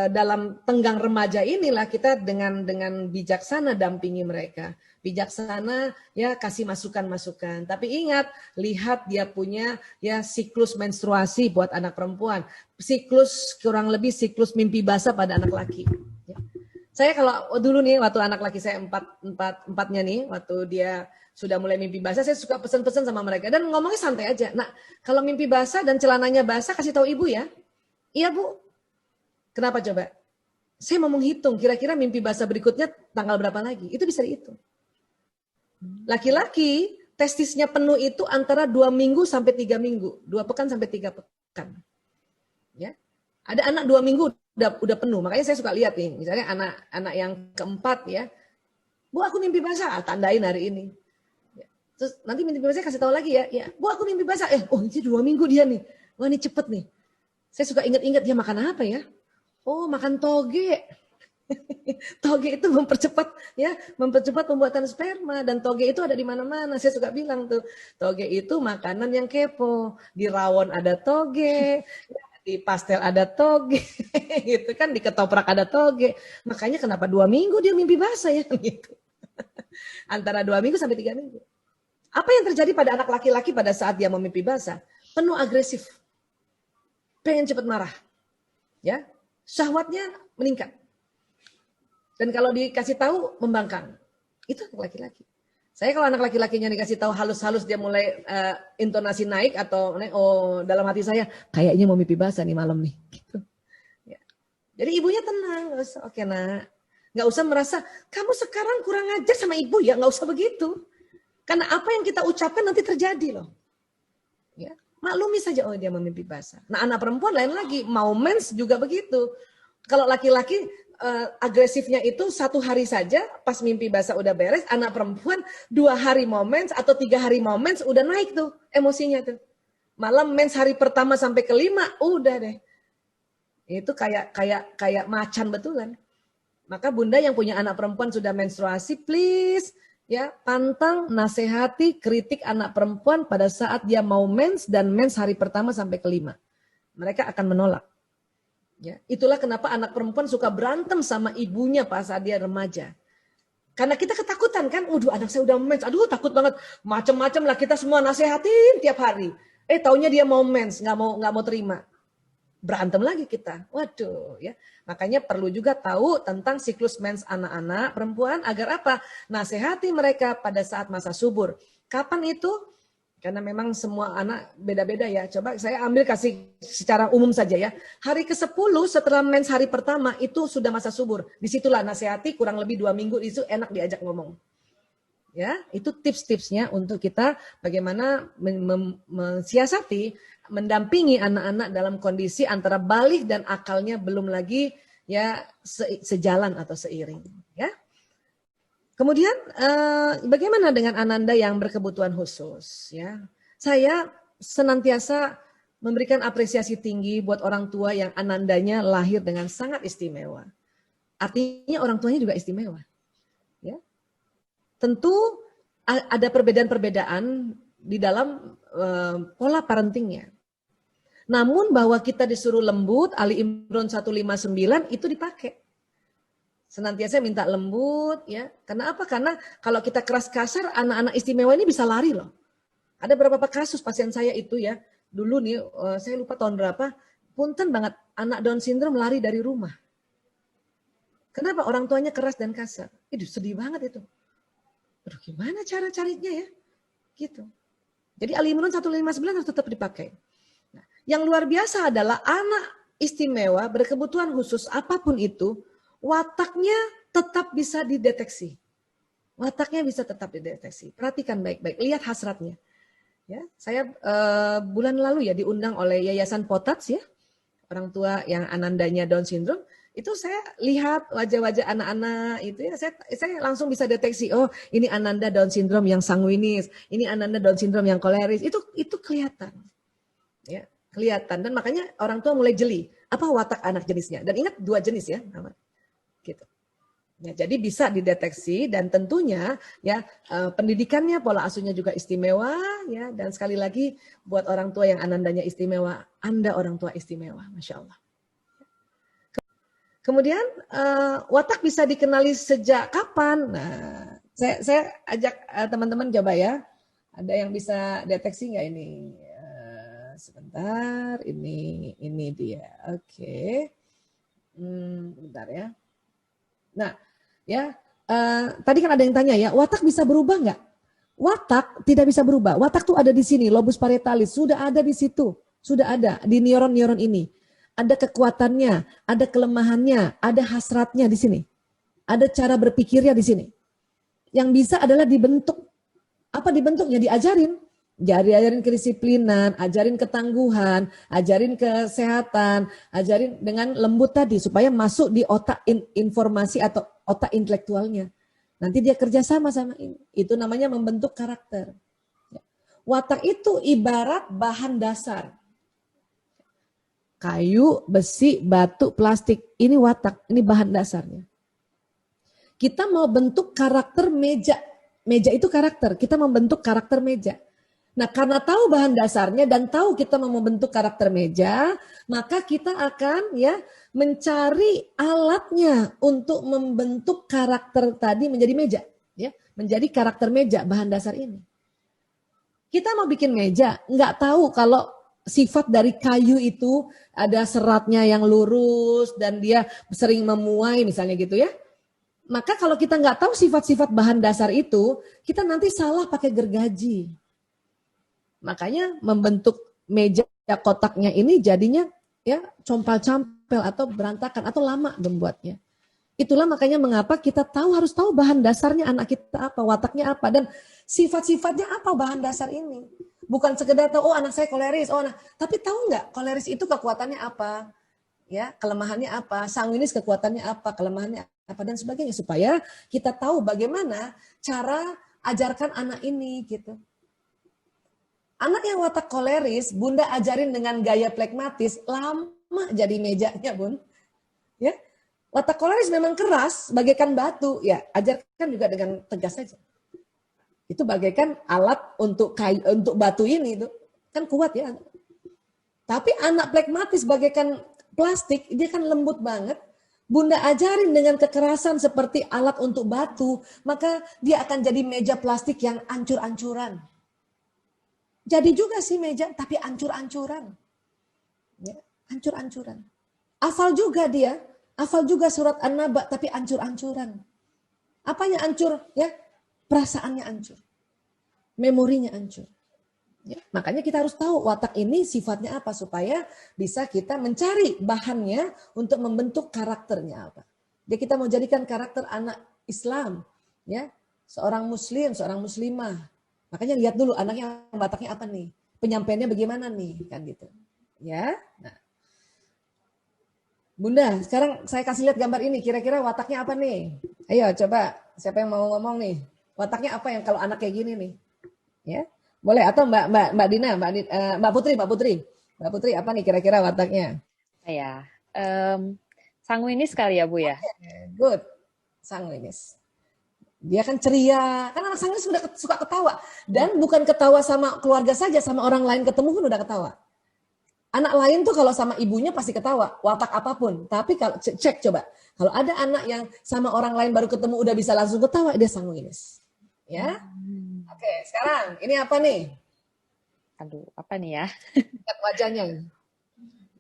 dalam tenggang remaja inilah kita dengan bijaksana dampingi mereka. Bijaksana ya kasih masukan-masukan. Tapi ingat, lihat dia punya ya siklus menstruasi buat anak perempuan. Siklus kurang lebih siklus mimpi basah pada anak laki. Ya. Saya kalau dulu nih waktu anak laki saya empatnya nih, waktu dia sudah mulai mimpi basah, saya suka pesan-pesan sama mereka dan ngomongnya santai aja. Nah, kalau mimpi basah dan celananya basah kasih tahu ibu ya. Iya bu. Kenapa coba? Saya mau menghitung kira-kira mimpi basah berikutnya tanggal berapa lagi. Itu bisa dihitung. Laki-laki testisnya penuh itu antara 2 minggu sampai 3 minggu, 2 pekan sampai 3 pekan. Ya. Ada anak 2 minggu udah penuh. Makanya saya suka lihat nih, misalnya anak yang keempat ya. Bu, aku mimpi basah, tandain hari ini. Ya. Terus nanti mimpi basah kasih tahu lagi ya. Ya, Bu, aku mimpi basah. Oh, ini 2 minggu dia nih. Wah, ini cepet nih. Saya suka ingat-ingat dia makan apa ya? Oh, makan toge. Toge itu mempercepat pembuatan sperma, dan toge itu ada di mana-mana. Saya suka bilang tuh, toge itu makanan yang kepo. Di rawon ada toge, di pastel ada toge, gitu kan, di ketoprak ada toge. Makanya kenapa 2 minggu dia mimpi basah ya gitu. Antara 2 minggu sampai 3 minggu. Apa yang terjadi pada anak laki-laki pada saat dia memimpi basah? Penuh agresif. Pengen cepat marah. Ya. Syahwatnya meningkat. Dan kalau dikasih tahu membangkang. Itu anak laki-laki. Saya kalau anak laki-lakinya dikasih tahu halus-halus dia mulai intonasi naik atau dalam hati saya kayaknya mau mimpi basah nih malam nih. Gitu. Ya. Jadi ibunya tenang, oke nak, nggak usah merasa kamu sekarang kurang ajar sama ibu ya, nggak usah begitu. Karena apa yang kita ucapkan nanti terjadi loh. Ya. Maklumi saja dia mau mimpi basah. Nah anak perempuan lain lagi, mau mens juga begitu. Kalau laki-laki agresifnya itu 1 hari saja, pas mimpi basah udah beres. Anak perempuan 2 hari mau mens atau 3 hari mau mens udah naik tuh emosinya tuh. Malam mens hari pertama sampai ke-5 udah deh. Itu kayak macan betulan. Maka bunda yang punya anak perempuan sudah menstruasi, please ya pantang, nasihati, kritik anak perempuan pada saat dia mau mens dan mens hari pertama sampai ke-5. Mereka akan menolak. Ya, itulah kenapa anak perempuan suka berantem sama ibunya pas saat dia remaja. Karena kita ketakutan kan, waduh anak saya udah mens, aduh takut banget, macam-macam lah kita semua nasehatin tiap hari. Taunya dia mau mens, nggak mau terima, berantem lagi kita. Waduh ya, makanya perlu juga tahu tentang siklus mens anak-anak perempuan agar apa? Nasehati mereka pada saat masa subur. Kapan itu? Karena memang semua anak beda-beda ya. Coba saya ambil kasih secara umum saja ya. Hari ke-10 setelah mens hari pertama itu sudah masa subur. Disitulah nasihati kurang lebih 2 minggu itu enak diajak ngomong. Ya, itu tips-tipsnya untuk kita bagaimana mensiasati, mendampingi anak-anak dalam kondisi antara balik dan akalnya belum lagi ya sejalan atau seiring. Ya. Kemudian bagaimana dengan Ananda yang berkebutuhan khusus? Ya, saya senantiasa memberikan apresiasi tinggi buat orang tua yang Anandanya lahir dengan sangat istimewa. Artinya orang tuanya juga istimewa. Ya, tentu ada perbedaan-perbedaan di dalam pola parentingnya. Namun bahwa kita disuruh lembut, Ali Imran 159 itu dipakai. Senantiasa minta lembut ya. Karena apa? Karena kalau kita keras kasar, anak-anak istimewa ini bisa lari loh. Ada beberapa kasus pasien saya itu ya. Dulu nih, saya lupa tahun berapa, punten banget anak Down syndrome lari dari rumah. Kenapa? Orang tuanya keras dan kasar. Itu sedih banget itu. Aduh, gimana cara carinya ya? Gitu. Jadi Ali Imran 159 harus tetap dipakai. Nah, yang luar biasa adalah anak istimewa berkebutuhan khusus apapun itu, wataknya tetap bisa dideteksi. Wataknya bisa tetap dideteksi. Perhatikan baik-baik, lihat hasratnya. Ya, saya bulan lalu ya diundang oleh Yayasan Potats ya, orang tua yang anandanya Down syndrome. Itu saya lihat wajah-wajah anak-anak itu ya, saya langsung bisa deteksi, oh ini Ananda Down syndrome yang sanguinis, ini Ananda Down syndrome yang koleris, itu kelihatan, ya kelihatan, dan makanya orang tua mulai jeli apa watak anak jenisnya, dan ingat 2 jenis ya, gitu. Ya, jadi bisa dideteksi dan tentunya ya pendidikannya, pola asuhnya juga istimewa ya, dan sekali lagi buat orang tua yang anandanya istimewa, Anda orang tua istimewa, Masya Allah. Kemudian watak bisa dikenali sejak kapan? Nah, saya ajak teman-teman coba ya. Ada yang bisa deteksi nggak ini? Sebentar, ini dia. Oke. Bentar ya. Nah, ya tadi kan ada yang tanya ya, watak bisa berubah nggak? Watak tidak bisa berubah. Watak tuh ada di sini, lobus parietalis sudah ada di situ, sudah ada di neuron-neuron ini. Ada kekuatannya, ada kelemahannya, ada hasratnya di sini. Ada cara berpikirnya di sini. Yang bisa adalah dibentuk. Apa dibentuknya? Diajarin. Ajarin kedisiplinan, ajarin ketangguhan, ajarin kesehatan, ajarin dengan lembut tadi supaya masuk di otak informasi atau otak intelektualnya. Nanti dia kerjasama sama ini. Itu namanya membentuk karakter. Watak itu ibarat bahan dasar. Kayu, besi, batu, plastik. Ini watak, ini bahan dasarnya. Kita mau bentuk karakter meja. Meja itu karakter, kita membentuk karakter meja. Nah, karena tahu bahan dasarnya dan tahu kita mau membentuk karakter meja, maka kita akan ya mencari alatnya untuk membentuk karakter tadi menjadi meja, ya, menjadi karakter meja bahan dasar ini. Kita mau bikin meja, nggak tahu kalau sifat dari kayu itu ada seratnya yang lurus dan dia sering memuai misalnya gitu ya. Maka kalau kita nggak tahu sifat-sifat bahan dasar itu, kita nanti salah pakai gergaji. Makanya membentuk meja kotaknya ini jadinya ya compal-campel atau berantakan atau lama membuatnya. Itulah makanya mengapa kita harus tahu bahan dasarnya anak kita apa, wataknya apa, dan sifat-sifatnya apa bahan dasar ini. Bukan sekedar tahu, oh anak saya koleris, oh anak, tapi tahu nggak koleris itu kekuatannya apa, ya kelemahannya apa, sanguinis kekuatannya apa, kelemahannya apa, dan sebagainya, supaya kita tahu bagaimana cara ajarkan anak ini gitu. Anak yang watak koleris, Bunda ajarin dengan gaya plekmatis, lama jadi mejanya, Bun. Ya, watak koleris memang keras, bagaikan batu, ya ajarkan juga dengan tegas saja. Itu bagaikan alat untuk kayu, untuk batu ini itu kan kuat ya. Tapi anak plekmatis bagaikan plastik, dia kan lembut banget. Bunda ajarin dengan kekerasan seperti alat untuk batu, maka dia akan jadi meja plastik yang ancur-ancuran. Jadi juga sih meja, tapi ancur-ancuran. Ya, ancur-ancuran. Hafal juga dia, hafal juga surat An-Naba, tapi ancur-ancuran. Apanya ancur? Ya, perasaannya hancur, memorinya hancur. Ya, makanya kita harus tahu watak ini sifatnya apa supaya bisa kita mencari bahannya untuk membentuk karakternya apa. Jadi kita mau jadikan karakter anak Islam, ya seorang Muslim, seorang Muslimah. Makanya lihat dulu anaknya wataknya apa nih, penyampaiannya bagaimana nih, kan gitu. Ya, nah. Bunda, sekarang saya kasih lihat gambar ini, kira-kira wataknya apa nih? Ayo coba, siapa yang mau ngomong nih? Wataknya apa yang kalau anak kayak gini nih? Ya, boleh atau Mbak Dina, Mbak Putri apa nih kira-kira wataknya? Ya, sanguinis kali ya Bu ya. Good, sanguinis. Dia kan ceria, kan anak sanguinis sudah suka ketawa, dan bukan ketawa sama keluarga saja, sama orang lain ketemu pun udah ketawa. Anak lain tuh kalau sama ibunya pasti ketawa, watak apapun. Tapi kalau cek coba, kalau ada anak yang sama orang lain baru ketemu udah bisa langsung ketawa, dia sanguinis. Ya, oke. Sekarang ini apa nih? Aduh, apa nih ya? Lihat wajahnya,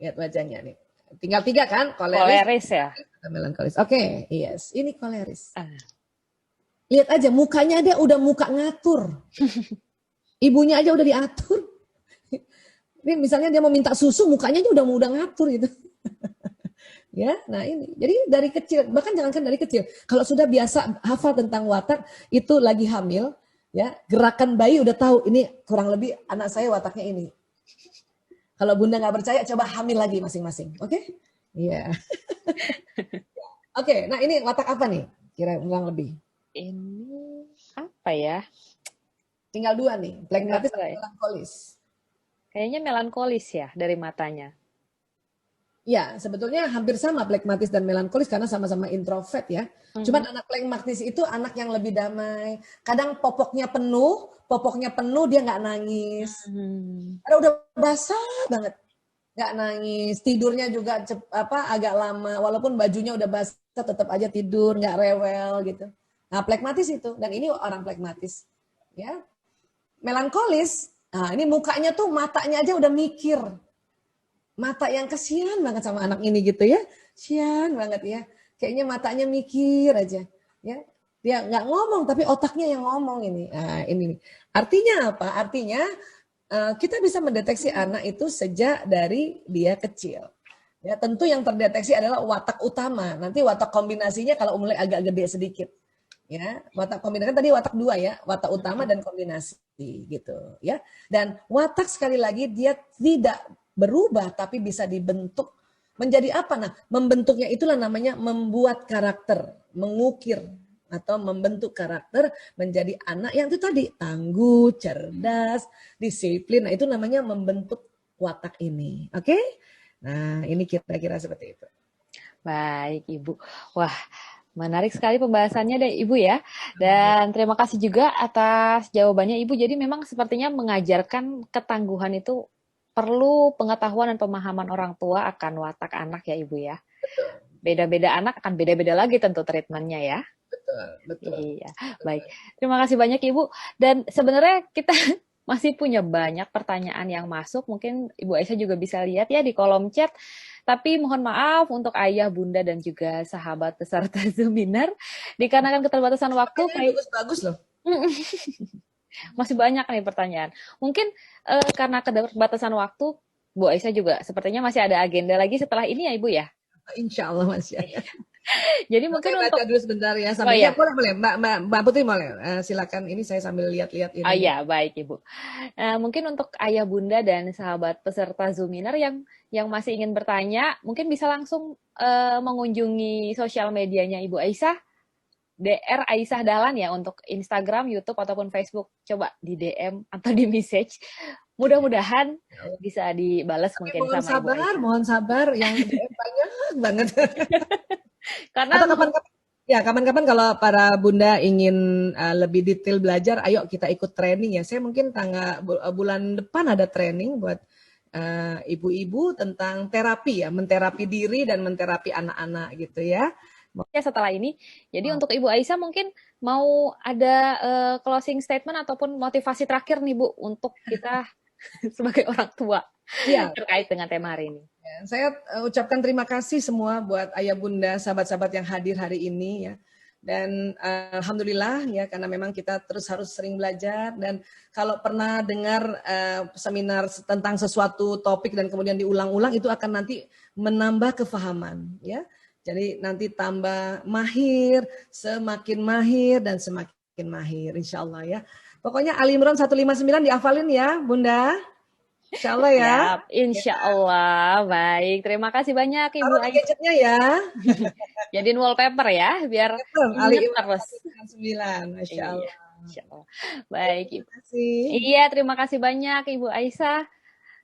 lihat wajahnya nih. Tinggal 3 kan, koleris, Koleris ya. melankolis. Oke, yes, ini koleris. Ah. Lihat aja mukanya dia udah muka ngatur. Ibunya aja udah diatur. Ini misalnya dia mau minta susu, mukanya aja udah ngatur gitu. Ya, nah ini. Jadi dari kecil, bahkan jangankan dari kecil. Kalau sudah biasa hafal tentang watak, itu lagi hamil, ya gerakan bayi udah tahu ini kurang lebih anak saya wataknya ini. Kalau bunda nggak percaya, coba hamil lagi masing-masing, oke? Iya. Oke, nah ini watak apa nih? Kira kurang lebih. Ini apa ya? Tinggal 2 nih, phlegmatis atau Ya. melankolis. Kayaknya melankolis ya dari matanya. Ya, sebetulnya hampir sama phlegmatis dan melankolis karena sama-sama introvert ya. Cuman anak phlegmatis itu anak yang lebih damai. Kadang popoknya penuh dia nggak nangis. Karena udah basah banget, nggak nangis. Tidurnya juga agak lama, walaupun bajunya udah basah tetap aja tidur, nggak rewel gitu. Nah, phlegmatis itu, dan ini orang phlegmatis. Ya, melankolis. Nah, ini mukanya tuh matanya aja udah mikir. Mata yang kesian banget sama anak ini gitu ya. Sian banget ya. Kayaknya matanya mikir aja. Ya. Dia nggak ngomong tapi otaknya yang ngomong ini. Nah, ini nih. Artinya apa? Artinya kita bisa mendeteksi anak itu sejak dari dia kecil. Ya, tentu yang terdeteksi adalah watak utama. Nanti watak kombinasinya kalau mulai agak gede sedikit. Ya, watak kombinasi kan tadi watak 2 ya, watak utama dan kombinasi gitu ya. Dan watak sekali lagi dia tidak berubah tapi bisa dibentuk menjadi apa? Nah, membentuknya itulah namanya membuat karakter, mengukir atau membentuk karakter menjadi anak yang itu tadi tangguh, cerdas, disiplin. Nah, itu namanya membentuk watak ini. Oke? Nah, ini kira-kira seperti itu. Baik, Ibu. Wah, menarik sekali pembahasannya deh Ibu ya. Dan terima kasih juga atas jawabannya Ibu. Jadi memang sepertinya mengajarkan ketangguhan itu perlu pengetahuan dan pemahaman orang tua akan watak anak ya Ibu ya. Beda-beda anak akan beda-beda lagi tentu treatmentnya ya. Betul. Iya, baik. Terima kasih banyak Ibu. Dan sebenarnya kita masih punya banyak pertanyaan yang masuk. Mungkin Ibu Aisyah juga bisa lihat ya di kolom chat. Tapi mohon maaf untuk ayah, bunda, dan juga sahabat peserta Zoominar. Dikarenakan keterbatasan waktu, bagus loh. masih banyak nih pertanyaan. Mungkin karena keterbatasan waktu, Bu Aisyah juga sepertinya masih ada agenda lagi setelah ini ya Ibu ya? Insya Allah masih ada. Jadi mungkin baca untuk... dulu sebentar ya. Sambil iya. boleh. Mbak Putri boleh. Silakan ini saya sambil lihat-lihat ini. Oh iya, baik Ibu. Mungkin untuk ayah bunda dan sahabat peserta Zoominar yang masih ingin bertanya, mungkin bisa langsung mengunjungi sosial medianya Ibu Aisyah, DR Aisyah Dahlan ya untuk Instagram, YouTube ataupun Facebook. Coba di DM atau di message. Mudah-mudahan bisa dibalas mungkin mohon sama sabar, Ibu Aisyah. mohon sabar yang DM banyak banget. Karena atau kapan-kapan kalau para bunda ingin lebih detail belajar, ayo kita ikut training ya. Saya mungkin bulan depan ada training buat ibu-ibu tentang terapi ya, menterapi diri dan menterapi anak-anak gitu ya. Setelah ini, jadi untuk Ibu Aisyah mungkin mau ada closing statement ataupun motivasi terakhir nih Bu untuk kita sebagai orang tua ya, terkait dengan tema hari ini. Ya, saya ucapkan terima kasih semua buat ayah bunda, sahabat-sahabat yang hadir hari ini ya. Dan alhamdulillah ya karena memang kita terus harus sering belajar dan kalau pernah dengar seminar tentang sesuatu topik dan kemudian diulang-ulang itu akan nanti menambah kefahaman ya. Jadi nanti tambah mahir, semakin mahir dan semakin mahir insya Allah ya. Pokoknya Ali Imran 159 dihafalin ya Bunda. Insya Allah ya. Siap, insya Allah. Baik, terima kasih banyak Ibu Aisyah. Gadgetnya ya. Jadiin wallpaper ya, biar Ali ingat terus. 159, Masya Allah. Iya, insya Allah. Baik, Ibu. Terima kasih. Iya, terima kasih banyak Ibu Aisyah.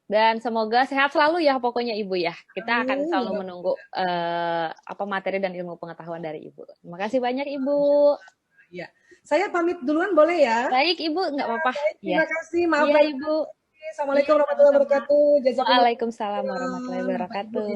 Dan semoga sehat selalu ya pokoknya Ibu ya. Kita akan selalu menunggu materi dan ilmu pengetahuan dari Ibu. Terima kasih banyak Ibu. Ya, saya pamit duluan boleh ya? Baik Ibu, nggak apa-apa. Terima kasih, maaf ya Ibu. Assalamualaikum warahmatullahi wabarakatuh. Waalaikumsalam warahmatullahi wabarakatuh.